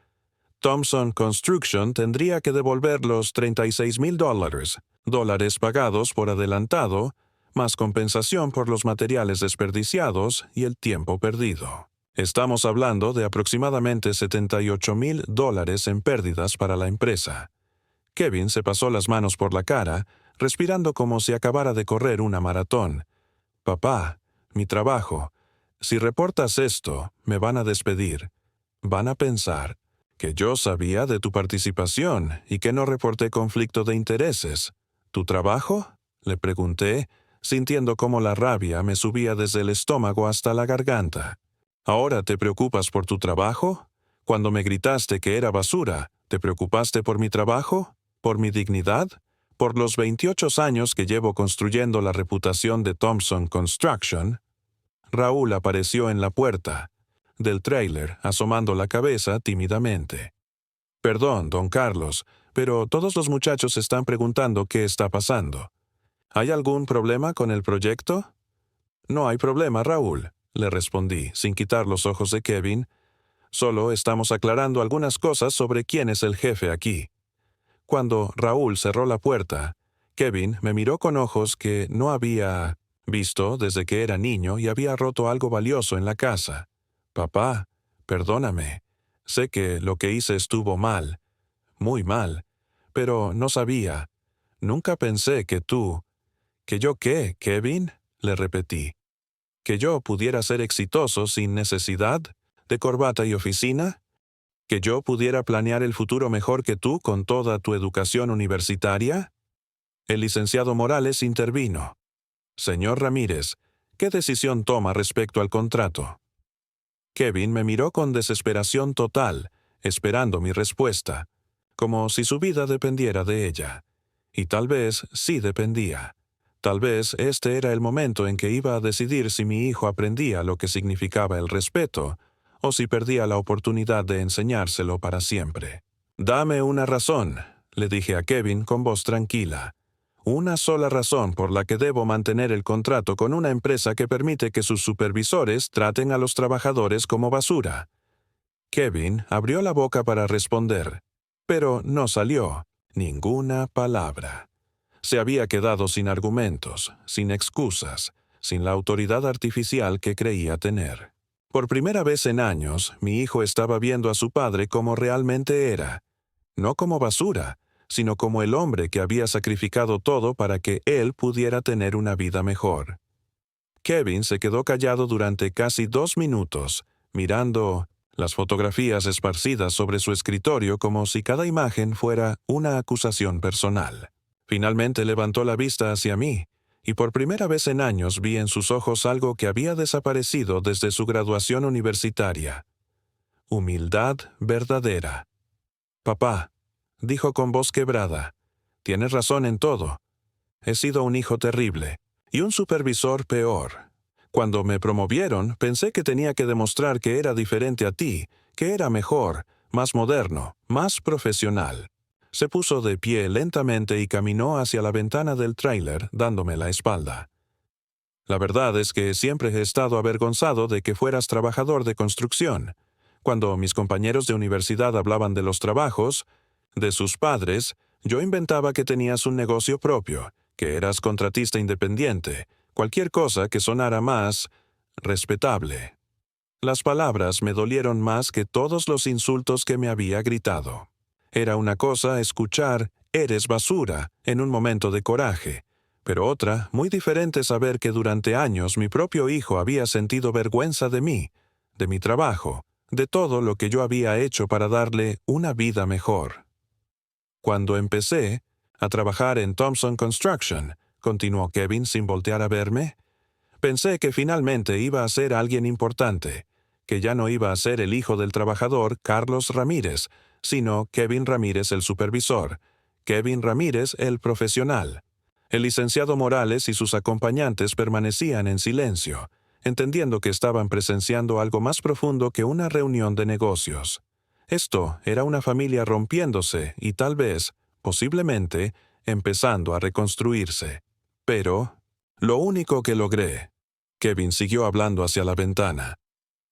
Thompson Construction tendría que devolver los $36,000 pagados por adelantado, más compensación por los materiales desperdiciados y el tiempo perdido. Estamos hablando de aproximadamente $78,000 en pérdidas para la empresa. Kevin se pasó las manos por la cara, respirando como si acabara de correr una maratón. Papá, mi trabajo. Si reportas esto, me van a despedir. Van a pensar que yo sabía de tu participación y que no reporté conflicto de intereses. ¿Tu trabajo?, le pregunté, sintiendo cómo la rabia me subía desde el estómago hasta la garganta. ¿Ahora te preocupas por tu trabajo? Cuando me gritaste que era basura, ¿te preocupaste por mi trabajo? ¿Por mi dignidad? ¿Por los 28 años que llevo construyendo la reputación de Thompson Construction? Raúl apareció en la puerta del tráiler, asomando la cabeza tímidamente. Perdón, don Carlos, pero todos los muchachos están preguntando qué está pasando. ¿Hay algún problema con el proyecto? No hay problema, Raúl, le respondí, sin quitar los ojos de Kevin. Solo estamos aclarando algunas cosas sobre quién es el jefe aquí. Cuando Raúl cerró la puerta, Kevin me miró con ojos que no había visto desde que era niño y había roto algo valioso en la casa. Papá, perdóname. Sé que lo que hice estuvo mal, muy mal, pero no sabía. Nunca pensé que tú... ¿Que yo qué, Kevin?, le repetí. ¿Que yo pudiera ser exitoso sin necesidad de corbata y oficina? ¿Que yo pudiera planear el futuro mejor que tú con toda tu educación universitaria? El licenciado Morales intervino. Señor Ramírez, ¿qué decisión toma respecto al contrato? Kevin me miró con desesperación total, esperando mi respuesta, como si su vida dependiera de ella. Y tal vez sí dependía. Tal vez este era el momento en que iba a decidir si mi hijo aprendía lo que significaba el respeto, o si perdía la oportunidad de enseñárselo para siempre. Dame una razón, le dije a Kevin con voz tranquila. Una sola razón por la que debo mantener el contrato con una empresa que permite que sus supervisores traten a los trabajadores como basura. Kevin abrió la boca para responder, pero no salió ninguna palabra. Se había quedado sin argumentos, sin excusas, sin la autoridad artificial que creía tener. Por primera vez en años, mi hijo estaba viendo a su padre como realmente era, no como basura, sino como el hombre que había sacrificado todo para que él pudiera tener una vida mejor. Kevin se quedó callado durante casi 2 minutos, mirando las fotografías esparcidas sobre su escritorio como si cada imagen fuera una acusación personal. Finalmente levantó la vista hacia mí, y por primera vez en años vi en sus ojos algo que había desaparecido desde su graduación universitaria. Humildad verdadera. «Papá», dijo con voz quebrada, «tienes razón en todo. He sido un hijo terrible, y un supervisor peor. Cuando me promovieron, pensé que tenía que demostrar que era diferente a ti, que era mejor, más moderno, más profesional». Se puso de pie lentamente y caminó hacia la ventana del tráiler, dándome la espalda. «La verdad es que siempre he estado avergonzado de que fueras trabajador de construcción. Cuando mis compañeros de universidad hablaban de los trabajos, de sus padres, yo inventaba que tenías un negocio propio, que eras contratista independiente, cualquier cosa que sonara más respetable». Las palabras me dolieron más que todos los insultos que me había gritado. Era una cosa escuchar «eres basura» en un momento de coraje, pero otra, muy diferente, saber que durante años mi propio hijo había sentido vergüenza de mí, de mi trabajo, de todo lo que yo había hecho para darle una vida mejor. Cuando empecé a trabajar en Thompson Construction, continuó Kevin sin voltear a verme, pensé que finalmente iba a ser alguien importante, que ya no iba a ser el hijo del trabajador Carlos Ramírez, sino Kevin Ramírez el supervisor, Kevin Ramírez el profesional. El licenciado Morales y sus acompañantes permanecían en silencio, entendiendo que estaban presenciando algo más profundo que una reunión de negocios. Esto era una familia rompiéndose y tal vez, posiblemente, empezando a reconstruirse. Pero, lo único que logré, Kevin siguió hablando hacia la ventana,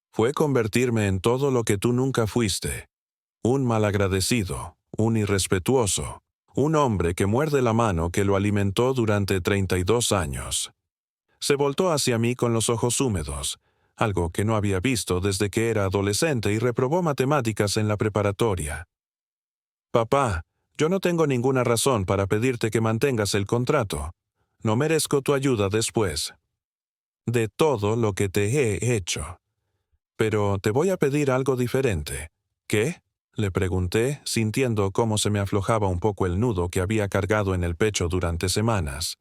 fue convertirme en todo lo que tú nunca fuiste. Un malagradecido, un irrespetuoso, un hombre que muerde la mano que lo alimentó durante 32 años. Se voltó hacia mí con los ojos húmedos, algo que no había visto desde que era adolescente y reprobó matemáticas en la preparatoria. «Papá, yo no tengo ninguna razón para pedirte que mantengas el contrato. No merezco tu ayuda después de todo lo que te he hecho. Pero te voy a pedir algo diferente». «¿Qué?», le pregunté, sintiendo cómo se me aflojaba un poco el nudo que había cargado en el pecho durante semanas.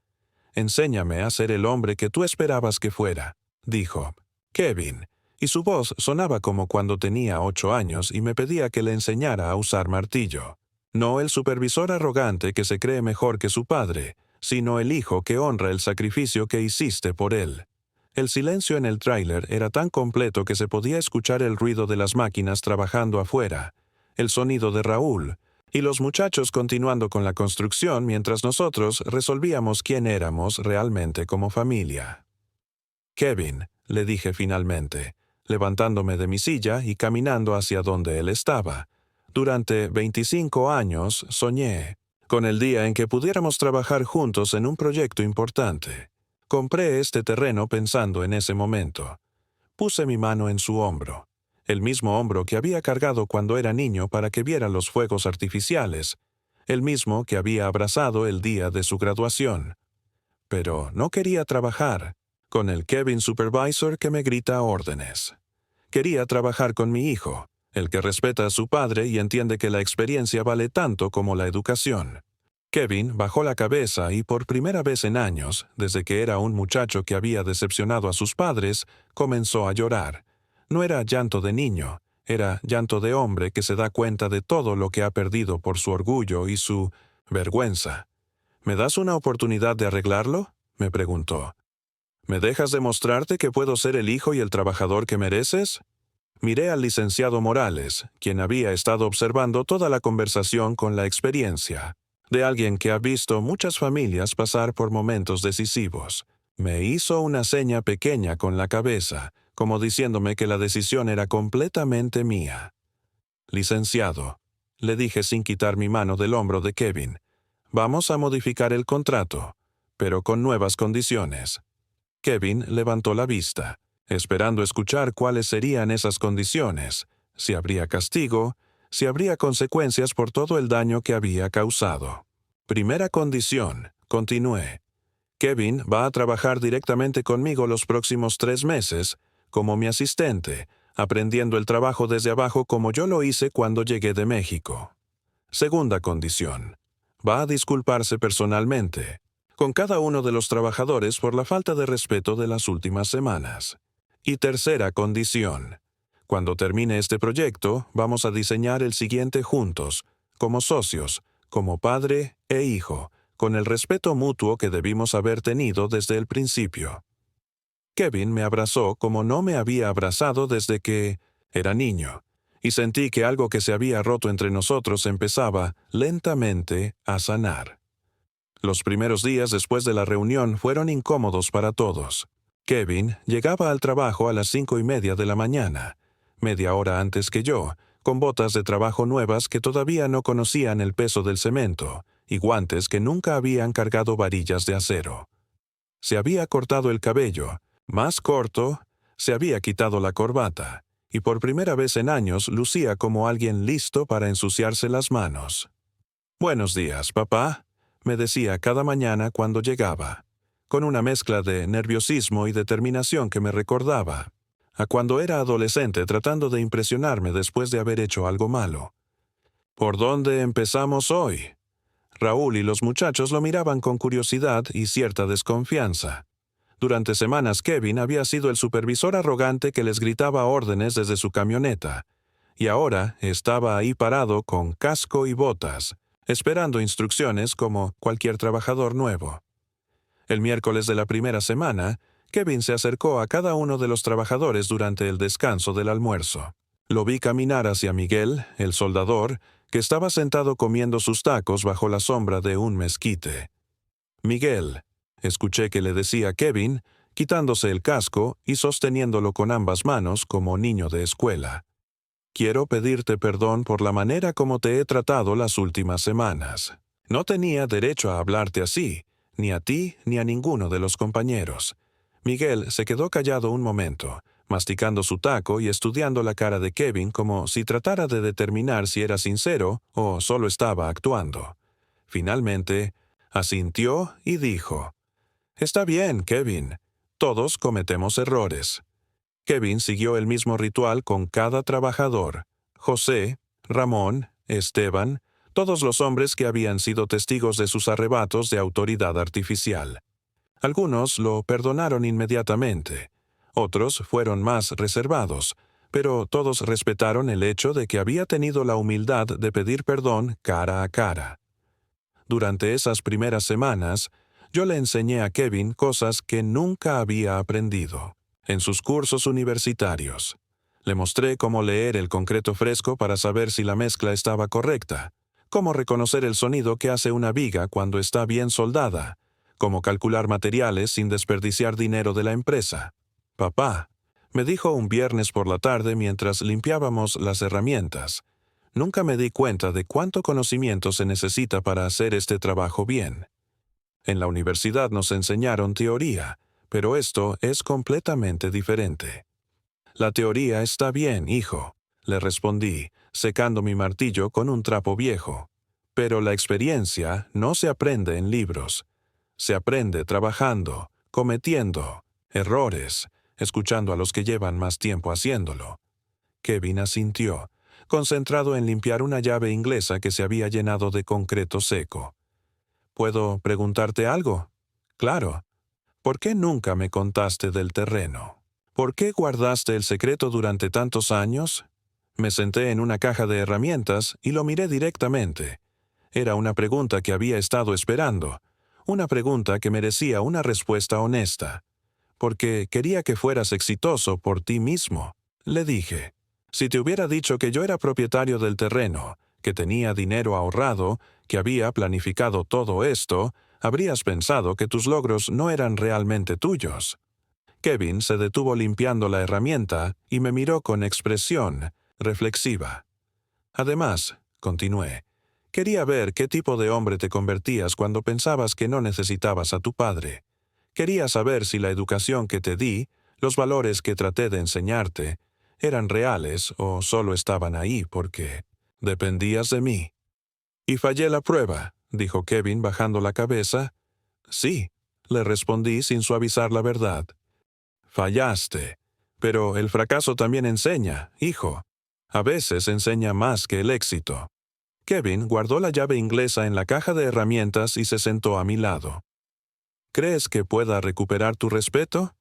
«Enséñame a ser el hombre que tú esperabas que fuera», dijo Kevin, y su voz sonaba como cuando tenía 8 años y me pedía que le enseñara a usar martillo. No el supervisor arrogante que se cree mejor que su padre, sino el hijo que honra el sacrificio que hiciste por él. El silencio en el tráiler era tan completo que se podía escuchar el ruido de las máquinas trabajando afuera, el sonido de Raúl, y los muchachos continuando con la construcción mientras nosotros resolvíamos quién éramos realmente como familia. «Kevin», le dije finalmente, levantándome de mi silla y caminando hacia donde él estaba. «Durante 25 años soñé con el día en que pudiéramos trabajar juntos en un proyecto importante. Compré este terreno pensando en ese momento. Puse mi mano en su hombro, el mismo hombro que había cargado cuando era niño para que viera los fuegos artificiales, el mismo que había abrazado el día de su graduación. Pero no quería trabajar con el Kevin Supervisor que me grita órdenes. Quería trabajar con mi hijo, el que respeta a su padre y entiende que la experiencia vale tanto como la educación. Kevin bajó la cabeza y por primera vez en años, desde que era un muchacho que había decepcionado a sus padres, comenzó a llorar. No era llanto de niño, era llanto de hombre que se da cuenta de todo lo que ha perdido por su orgullo y su vergüenza. «¿Me das una oportunidad de arreglarlo?», me preguntó. «¿Me dejas demostrarte que puedo ser el hijo y el trabajador que mereces?». Miré al licenciado Morales, quien había estado observando toda la conversación con la experiencia de alguien que ha visto muchas familias pasar por momentos decisivos. Me hizo una seña pequeña con la cabeza, como diciéndome que la decisión era completamente mía. «Licenciado», le dije sin quitar mi mano del hombro de Kevin, «vamos a modificar el contrato, pero con nuevas condiciones». Kevin levantó la vista, esperando escuchar cuáles serían esas condiciones, si habría castigo, si habría consecuencias por todo el daño que había causado. «Primera condición», continué. «Kevin va a trabajar directamente conmigo los próximos 3 meses, como mi asistente, aprendiendo el trabajo desde abajo como yo lo hice cuando llegué de México. Segunda condición. Va a disculparse personalmente. con cada uno de los trabajadores por la falta de respeto de las últimas semanas. Y tercera condición. Cuando termine este proyecto, vamos a diseñar el siguiente juntos, como socios, como padre e hijo, con el respeto mutuo que debimos haber tenido desde el principio. Kevin me abrazó como no me había abrazado desde que era niño, y sentí que algo que se había roto entre nosotros empezaba, lentamente, a sanar. Los primeros días después de la reunión fueron incómodos para todos. Kevin llegaba al trabajo a las 5:30 de la mañana, media hora antes que yo, con botas de trabajo nuevas que todavía no conocían el peso del cemento, y guantes que nunca habían cargado varillas de acero. Se había cortado el cabello, más corto, se había quitado la corbata, y por primera vez en años lucía como alguien listo para ensuciarse las manos. «Buenos días, papá», me decía cada mañana cuando llegaba, con una mezcla de nerviosismo y determinación que me recordaba a cuando era adolescente tratando de impresionarme después de haber hecho algo malo. «¿Por dónde empezamos hoy?» Raúl y los muchachos lo miraban con curiosidad y cierta desconfianza. Durante semanas Kevin había sido el supervisor arrogante que les gritaba órdenes desde su camioneta, y ahora estaba ahí parado con casco y botas, esperando instrucciones como cualquier trabajador nuevo. El miércoles de la primera semana, Kevin se acercó a cada uno de los trabajadores durante el descanso del almuerzo. Lo vi caminar hacia Miguel, el soldador, que estaba sentado comiendo sus tacos bajo la sombra de un mezquite. «Miguel», escuché que le decía Kevin, quitándose el casco y sosteniéndolo con ambas manos como niño de escuela. «Quiero pedirte perdón por la manera como te he tratado las últimas semanas. No tenía derecho a hablarte así, ni a ti ni a ninguno de los compañeros». Miguel se quedó callado un momento, masticando su taco y estudiando la cara de Kevin como si tratara de determinar si era sincero o solo estaba actuando. Finalmente, asintió y dijo: «Está bien, Kevin. Todos cometemos errores». Kevin siguió el mismo ritual con cada trabajador: José, Ramón, Esteban, todos los hombres que habían sido testigos de sus arrebatos de autoridad artificial. Algunos lo perdonaron inmediatamente, otros fueron más reservados, pero todos respetaron el hecho de que había tenido la humildad de pedir perdón cara a cara. Durante esas primeras semanas, yo le enseñé a Kevin cosas que nunca había aprendido en sus cursos universitarios. Le mostré cómo leer el concreto fresco para saber si la mezcla estaba correcta, cómo reconocer el sonido que hace una viga cuando está bien soldada, cómo calcular materiales sin desperdiciar dinero de la empresa. «Papá», me dijo un viernes por la tarde mientras limpiábamos las herramientas, «nunca me di cuenta de cuánto conocimiento se necesita para hacer este trabajo bien. En la universidad nos enseñaron teoría, pero esto es completamente diferente». «La teoría está bien, hijo», le respondí, secando mi martillo con un trapo viejo. «Pero la experiencia no se aprende en libros. Se aprende trabajando, cometiendo errores, escuchando a los que llevan más tiempo haciéndolo». Kevin asintió, concentrado en limpiar una llave inglesa que se había llenado de concreto seco. «¿Puedo preguntarte algo?» «Claro. ¿Por qué nunca me contaste del terreno? ¿Por qué guardaste el secreto durante tantos años?» Me senté en una caja de herramientas y lo miré directamente. Era una pregunta que había estado esperando, una pregunta que merecía una respuesta honesta. «Porque quería que fueras exitoso por ti mismo», le dije. «Si te hubiera dicho que yo era propietario del terreno, que tenía dinero ahorrado, que había planificado todo esto, habrías pensado que tus logros no eran realmente tuyos». Kevin se detuvo limpiando la herramienta y me miró con expresión reflexiva. «Además», continué, «quería ver qué tipo de hombre te convertías cuando pensabas que no necesitabas a tu padre. Quería saber si la educación que te di, los valores que traté de enseñarte, eran reales o solo estaban ahí porque dependías de mí». «Y fallé la prueba», dijo Kevin bajando la cabeza. «Sí», le respondí sin suavizar la verdad. «Fallaste. Pero el fracaso también enseña, hijo. A veces enseña más que el éxito». Kevin guardó la llave inglesa en la caja de herramientas y se sentó a mi lado. ¿Crees que pueda recuperar tu respeto?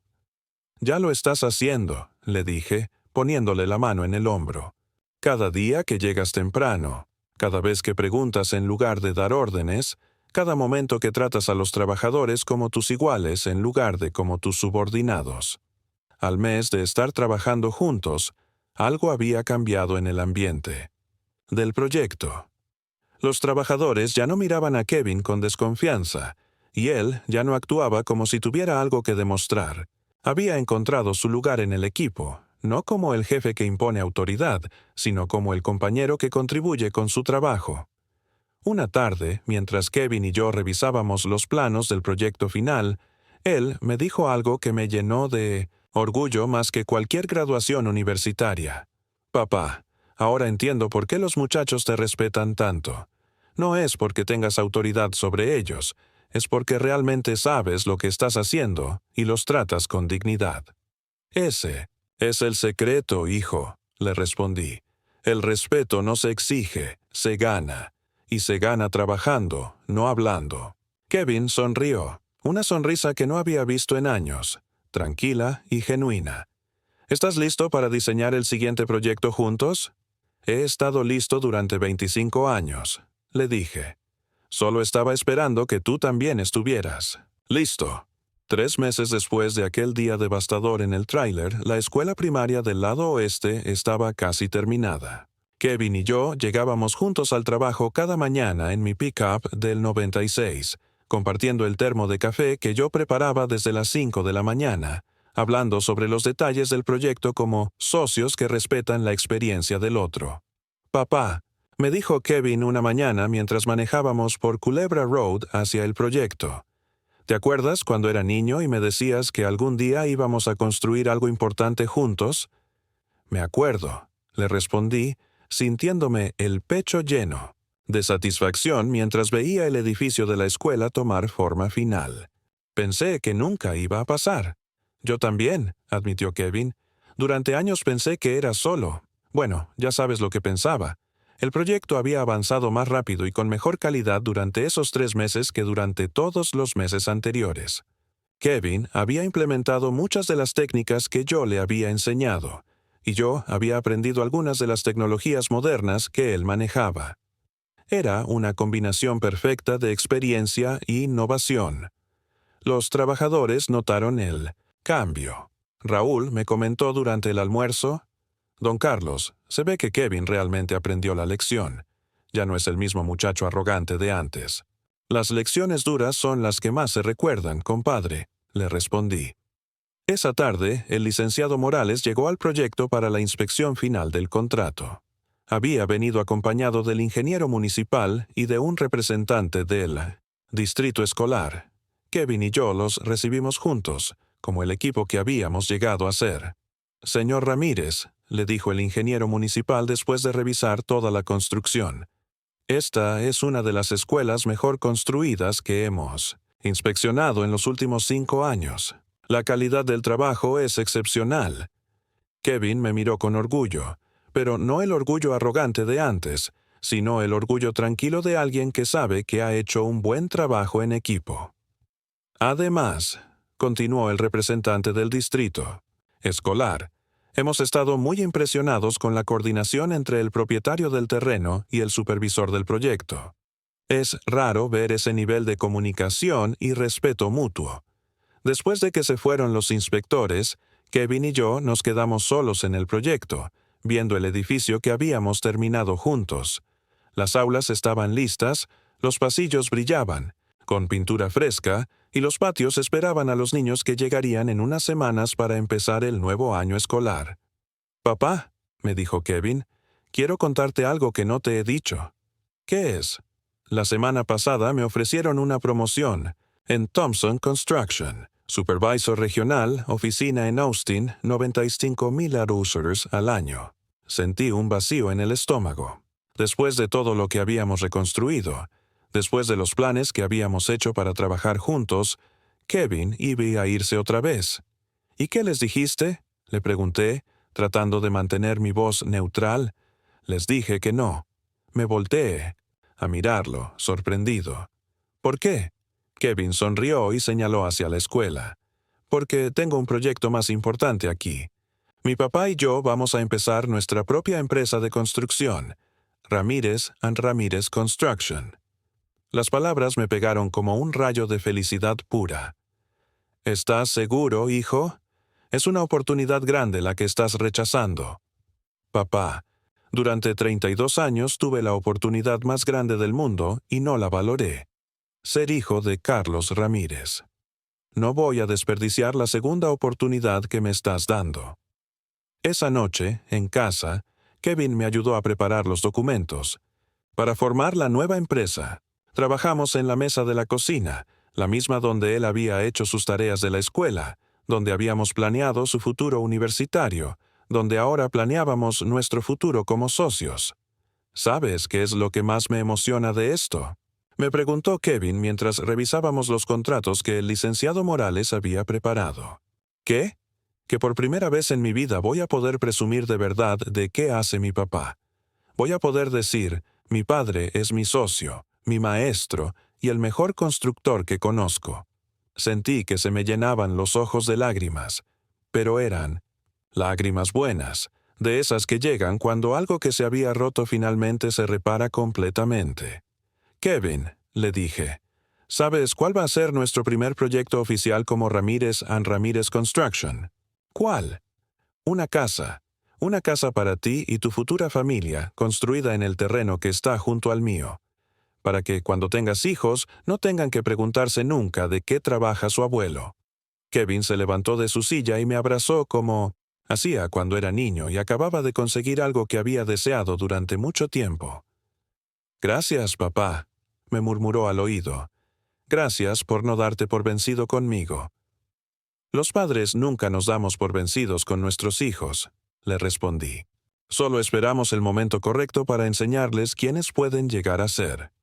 Ya lo estás haciendo, le dije, poniéndole la mano en el hombro. Cada día que llegas temprano, cada vez que preguntas en lugar de dar órdenes, cada momento que tratas a los trabajadores como tus iguales en lugar de como tus subordinados. Al mes de estar trabajando juntos, algo había cambiado en el ambiente. Del proyecto. Los trabajadores ya no miraban a Kevin con desconfianza, y él ya no actuaba como si tuviera algo que demostrar. Había encontrado su lugar en el equipo, no como el jefe que impone autoridad, sino como el compañero que contribuye con su trabajo. Una tarde, mientras Kevin y yo revisábamos los planos del proyecto final, él me dijo algo que me llenó de orgullo más que cualquier graduación universitaria. Papá, ahora entiendo por qué los muchachos te respetan tanto. No es porque tengas autoridad sobre ellos, es porque realmente sabes lo que estás haciendo y los tratas con dignidad. Ese es el secreto, hijo, le respondí. El respeto no se exige, se gana. Y se gana trabajando, no hablando. Kevin sonrió, una sonrisa que no había visto en años, tranquila y genuina. ¿Estás listo para diseñar el siguiente proyecto juntos? He estado listo durante 25 años, le dije. Solo estaba esperando que tú también estuvieras. Listo. 3 meses después de aquel día devastador en el tráiler, la escuela primaria del lado oeste estaba casi terminada. Kevin y yo llegábamos juntos al trabajo cada mañana en mi pick-up del 96, compartiendo el termo de café que yo preparaba desde las 5 de la mañana, hablando sobre los detalles del proyecto como socios que respetan la experiencia del otro. Papá, me dijo Kevin una mañana mientras manejábamos por Culebra Road hacia el proyecto. ¿Te acuerdas cuando era niño y me decías que algún día íbamos a construir algo importante juntos? Me acuerdo, le respondí, sintiéndome el pecho lleno de satisfacción mientras veía el edificio de la escuela tomar forma final. Pensé que nunca iba a pasar. Yo también, admitió Kevin. Durante años pensé que era solo. Bueno, ya sabes lo que pensaba. El proyecto había avanzado más rápido y con mejor calidad durante esos 3 meses que durante todos los meses anteriores. Kevin había implementado muchas de las técnicas que yo le había enseñado, y yo había aprendido algunas de las tecnologías modernas que él manejaba. Era una combinación perfecta de experiencia e innovación. Los trabajadores notaron el cambio. Raúl me comentó durante el almuerzo: «Don Carlos, se ve que Kevin realmente aprendió la lección. Ya no es el mismo muchacho arrogante de antes». «Las lecciones duras son las que más se recuerdan, compadre», le respondí. Esa tarde, el licenciado Morales llegó al proyecto para la inspección final del contrato. Había venido acompañado del ingeniero municipal y de un representante del distrito escolar. Kevin y yo los recibimos juntos, como el equipo que habíamos llegado a ser. «Señor Ramírez», le dijo el ingeniero municipal después de revisar toda la construcción, «esta es una de las escuelas mejor construidas que hemos inspeccionado en los últimos 5 años. La calidad del trabajo es excepcional». Kevin me miró con orgullo, pero no el orgullo arrogante de antes, sino el orgullo tranquilo de alguien que sabe que ha hecho un buen trabajo en equipo. «Además», continuó el representante del distrito escolar, «hemos estado muy impresionados con la coordinación entre el propietario del terreno y el supervisor del proyecto. Es raro ver ese nivel de comunicación y respeto mutuo. Después de que se fueron los inspectores, Kevin y yo nos quedamos solos en el proyecto, viendo el edificio que habíamos terminado juntos. Las aulas estaban listas, los pasillos brillaban, con pintura fresca, y los patios esperaban a los niños que llegarían en unas semanas para empezar el nuevo año escolar. «Papá», me dijo Kevin, «quiero contarte algo que no te he dicho». «¿Qué es?» «La semana pasada me ofrecieron una promoción en Thompson Construction, supervisor regional, oficina en Austin, $95,000 al año». Sentí un vacío en el estómago. Después de todo lo que habíamos reconstruido, después de los planes que habíamos hecho para trabajar juntos, Kevin iba a irse otra vez. «¿Y qué les dijiste?», le pregunté, tratando de mantener mi voz neutral. Les dije que no. Me volteé a mirarlo, sorprendido. «¿Por qué?». Kevin sonrió y señaló hacia la escuela. Porque tengo un proyecto más importante aquí. Mi papá y yo vamos a empezar nuestra propia empresa de construcción, Ramírez & Ramírez Construction. Las palabras me pegaron como un rayo de felicidad pura. ¿Estás seguro, hijo? Es una oportunidad grande la que estás rechazando. Papá, durante 32 años tuve la oportunidad más grande del mundo y no la valoré. Ser hijo de Carlos Ramírez. No voy a desperdiciar la segunda oportunidad que me estás dando. Esa noche, en casa, Kevin me ayudó a preparar los documentos. Para formar la nueva empresa, trabajamos en la mesa de la cocina, la misma donde él había hecho sus tareas de la escuela, donde habíamos planeado su futuro universitario, donde ahora planeábamos nuestro futuro como socios. ¿Sabes qué es lo que más me emociona de esto? Me preguntó Kevin mientras revisábamos los contratos que el licenciado Morales había preparado. ¿Qué? Que por primera vez en mi vida voy a poder presumir de verdad de qué hace mi papá. Voy a poder decir, mi padre es mi socio, mi maestro y el mejor constructor que conozco. Sentí que se me llenaban los ojos de lágrimas, pero eran lágrimas buenas, de esas que llegan cuando algo que se había roto finalmente se repara completamente. Kevin, le dije, ¿sabes cuál va a ser nuestro primer proyecto oficial como Ramírez & Ramírez Construction? ¿Cuál? Una casa para ti y tu futura familia, construida en el terreno que está junto al mío, para que cuando tengas hijos no tengan que preguntarse nunca de qué trabaja su abuelo. Kevin se levantó de su silla y me abrazó como hacía cuando era niño y acababa de conseguir algo que había deseado durante mucho tiempo. Gracias, papá, me murmuró al oído. Gracias por no darte por vencido conmigo. Los padres nunca nos damos por vencidos con nuestros hijos, le respondí. Solo esperamos el momento correcto para enseñarles quiénes pueden llegar a ser.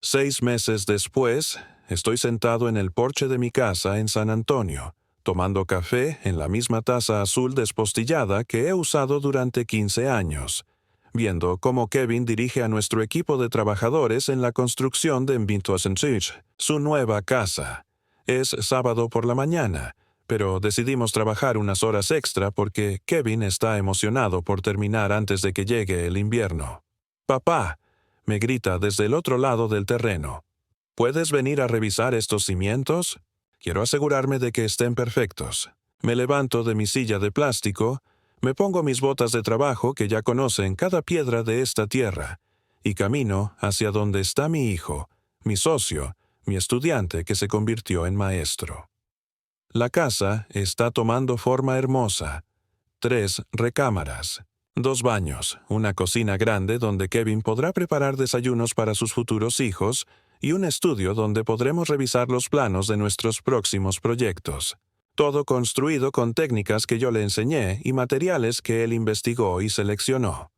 6 meses después, estoy sentado en el porche de mi casa en San Antonio, tomando café en la misma taza azul despostillada que he usado durante 15 años, viendo cómo Kevin dirige a nuestro equipo de trabajadores en la construcción de Mbintuasenchich, su nueva casa. Es sábado por la mañana, pero decidimos trabajar unas horas extra porque Kevin está emocionado por terminar antes de que llegue el invierno. «Papá», me grita desde el otro lado del terreno, ¿puedes venir a revisar estos cimientos? Quiero asegurarme de que estén perfectos. Me levanto de mi silla de plástico, me pongo mis botas de trabajo que ya conocen cada piedra de esta tierra, y camino hacia donde está mi hijo, mi socio, mi estudiante que se convirtió en maestro. La casa está tomando forma hermosa. 3 recámaras, 2 baños, una cocina grande donde Kevin podrá preparar desayunos para sus futuros hijos y un estudio donde podremos revisar los planos de nuestros próximos proyectos. Todo construido con técnicas que yo le enseñé y materiales que él investigó y seleccionó.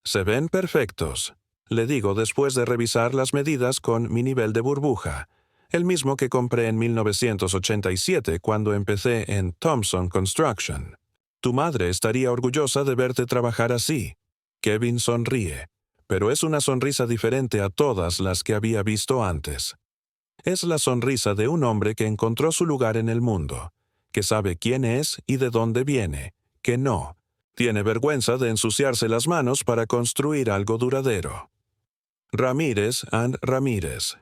Se ven perfectos, le digo después de revisar las medidas con mi nivel de burbuja, el mismo que compré en 1987 cuando empecé en Thompson Construction. Tu madre estaría orgullosa de verte trabajar así. Kevin sonríe, pero es una sonrisa diferente a todas las que había visto antes. Es la sonrisa de un hombre que encontró su lugar en el mundo, que sabe quién es y de dónde viene, que no tiene vergüenza de ensuciarse las manos para construir algo duradero. Ramírez & Ramírez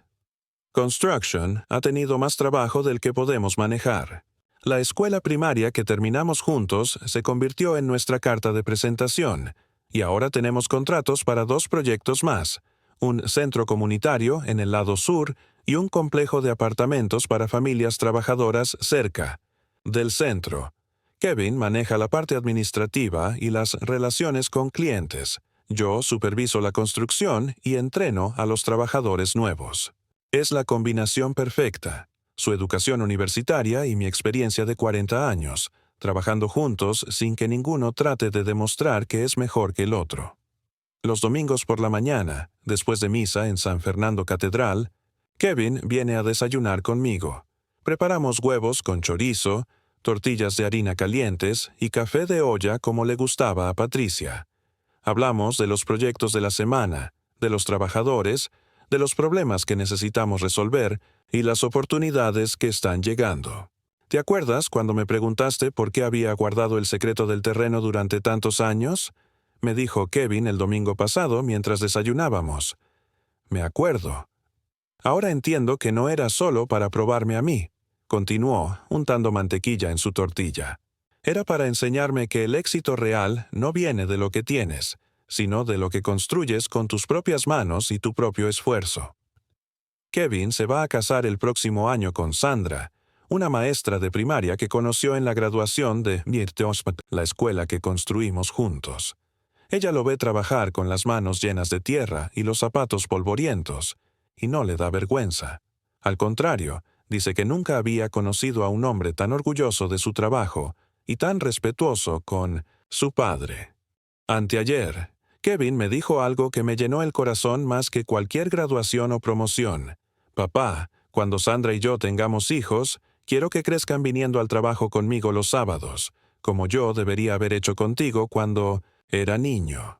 Construction ha tenido más trabajo del que podemos manejar. La escuela primaria que terminamos juntos se convirtió en nuestra carta de presentación, y ahora tenemos contratos para 2 proyectos más, un centro comunitario en el lado sur y un complejo de apartamentos para familias trabajadoras cerca del centro. Kevin maneja la parte administrativa y las relaciones con clientes. Yo superviso la construcción y entreno a los trabajadores nuevos. Es la combinación perfecta, su educación universitaria y mi experiencia de 40 años, trabajando juntos sin que ninguno trate de demostrar que es mejor que el otro. Los domingos por la mañana, después de misa en San Fernando Catedral, Kevin viene a desayunar conmigo. Preparamos huevos con chorizo, tortillas de harina calientes y café de olla como le gustaba a Patricia. Hablamos de los proyectos de la semana, de los trabajadores, de los problemas que necesitamos resolver y las oportunidades que están llegando. ¿Te acuerdas cuando me preguntaste por qué había guardado el secreto del terreno durante tantos años? Me dijo Kevin el domingo pasado mientras desayunábamos. Me acuerdo. Ahora entiendo que no era solo para probarme a mí, continuó, untando mantequilla en su tortilla. Era para enseñarme que el éxito real no viene de lo que tienes, sino de lo que construyes con tus propias manos y tu propio esfuerzo. Kevin se va a casar el próximo año con Sandra, una maestra de primaria que conoció en la graduación de Mirtospat, la escuela que construimos juntos. Ella lo ve trabajar con las manos llenas de tierra y los zapatos polvorientos, y no le da vergüenza. Al contrario, dice que nunca había conocido a un hombre tan orgulloso de su trabajo y tan respetuoso con su padre. Anteayer, Kevin me dijo algo que me llenó el corazón más que cualquier graduación o promoción. Papá, cuando Sandra y yo tengamos hijos, quiero que crezcan viniendo al trabajo conmigo los sábados, como yo debería haber hecho contigo cuando era niño.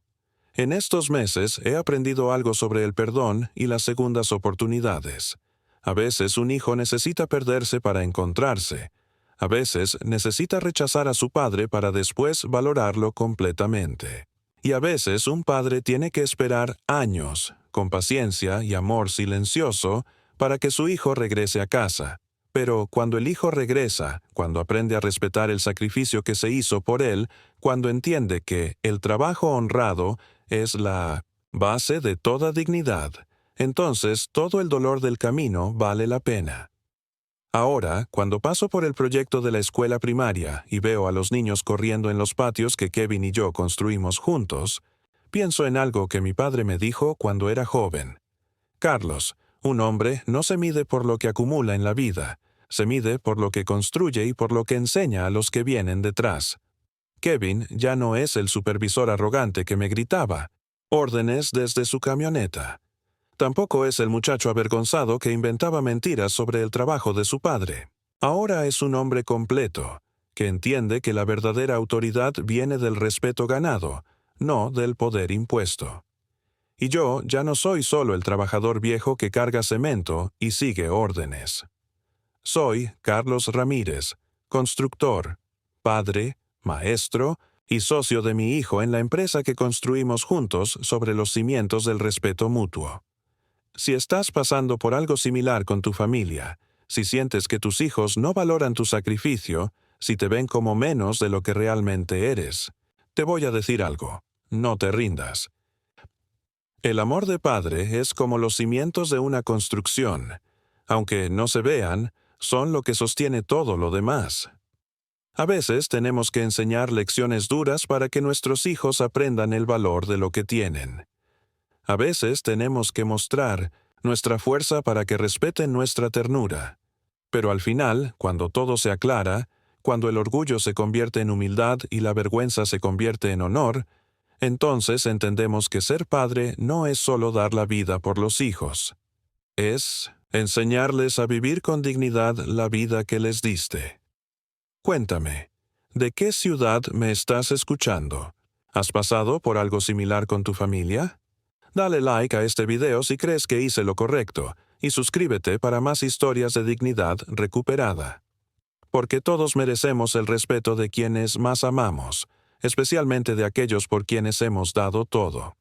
En estos meses he aprendido algo sobre el perdón y las segundas oportunidades. A veces un hijo necesita perderse para encontrarse. A veces necesita rechazar a su padre para después valorarlo completamente. Y a veces un padre tiene que esperar años, con paciencia y amor silencioso, para que su hijo regrese a casa. Pero cuando el hijo regresa, cuando aprende a respetar el sacrificio que se hizo por él, cuando entiende que el trabajo honrado es la base de toda dignidad, entonces todo el dolor del camino vale la pena. Ahora, cuando paso por el proyecto de la escuela primaria y veo a los niños corriendo en los patios que Kevin y yo construimos juntos, pienso en algo que mi padre me dijo cuando era joven. Carlos, un hombre no se mide por lo que acumula en la vida, se mide por lo que construye y por lo que enseña a los que vienen detrás. Kevin ya no es el supervisor arrogante que me gritaba órdenes desde su camioneta. Tampoco es el muchacho avergonzado que inventaba mentiras sobre el trabajo de su padre. Ahora es un hombre completo, que entiende que la verdadera autoridad viene del respeto ganado, no del poder impuesto. Y yo ya no soy solo el trabajador viejo que carga cemento y sigue órdenes. Soy Carlos Ramírez, constructor, padre, maestro y socio de mi hijo en la empresa que construimos juntos sobre los cimientos del respeto mutuo. Si estás pasando por algo similar con tu familia, si sientes que tus hijos no valoran tu sacrificio, si te ven como menos de lo que realmente eres, te voy a decir algo, no te rindas. El amor de padre es como los cimientos de una construcción. Aunque no se vean, son lo que sostiene todo lo demás. A veces tenemos que enseñar lecciones duras para que nuestros hijos aprendan el valor de lo que tienen. A veces tenemos que mostrar nuestra fuerza para que respeten nuestra ternura. Pero al final, cuando todo se aclara, cuando el orgullo se convierte en humildad y la vergüenza se convierte en honor, entonces entendemos que ser padre no es solo dar la vida por los hijos. Es enseñarles a vivir con dignidad la vida que les diste. Cuéntame, ¿de qué ciudad me estás escuchando? ¿Has pasado por algo similar con tu familia? Dale like a este video si crees que hice lo correcto y suscríbete para más historias de dignidad recuperada. Porque todos merecemos el respeto de quienes más amamos, especialmente de aquellos por quienes hemos dado todo.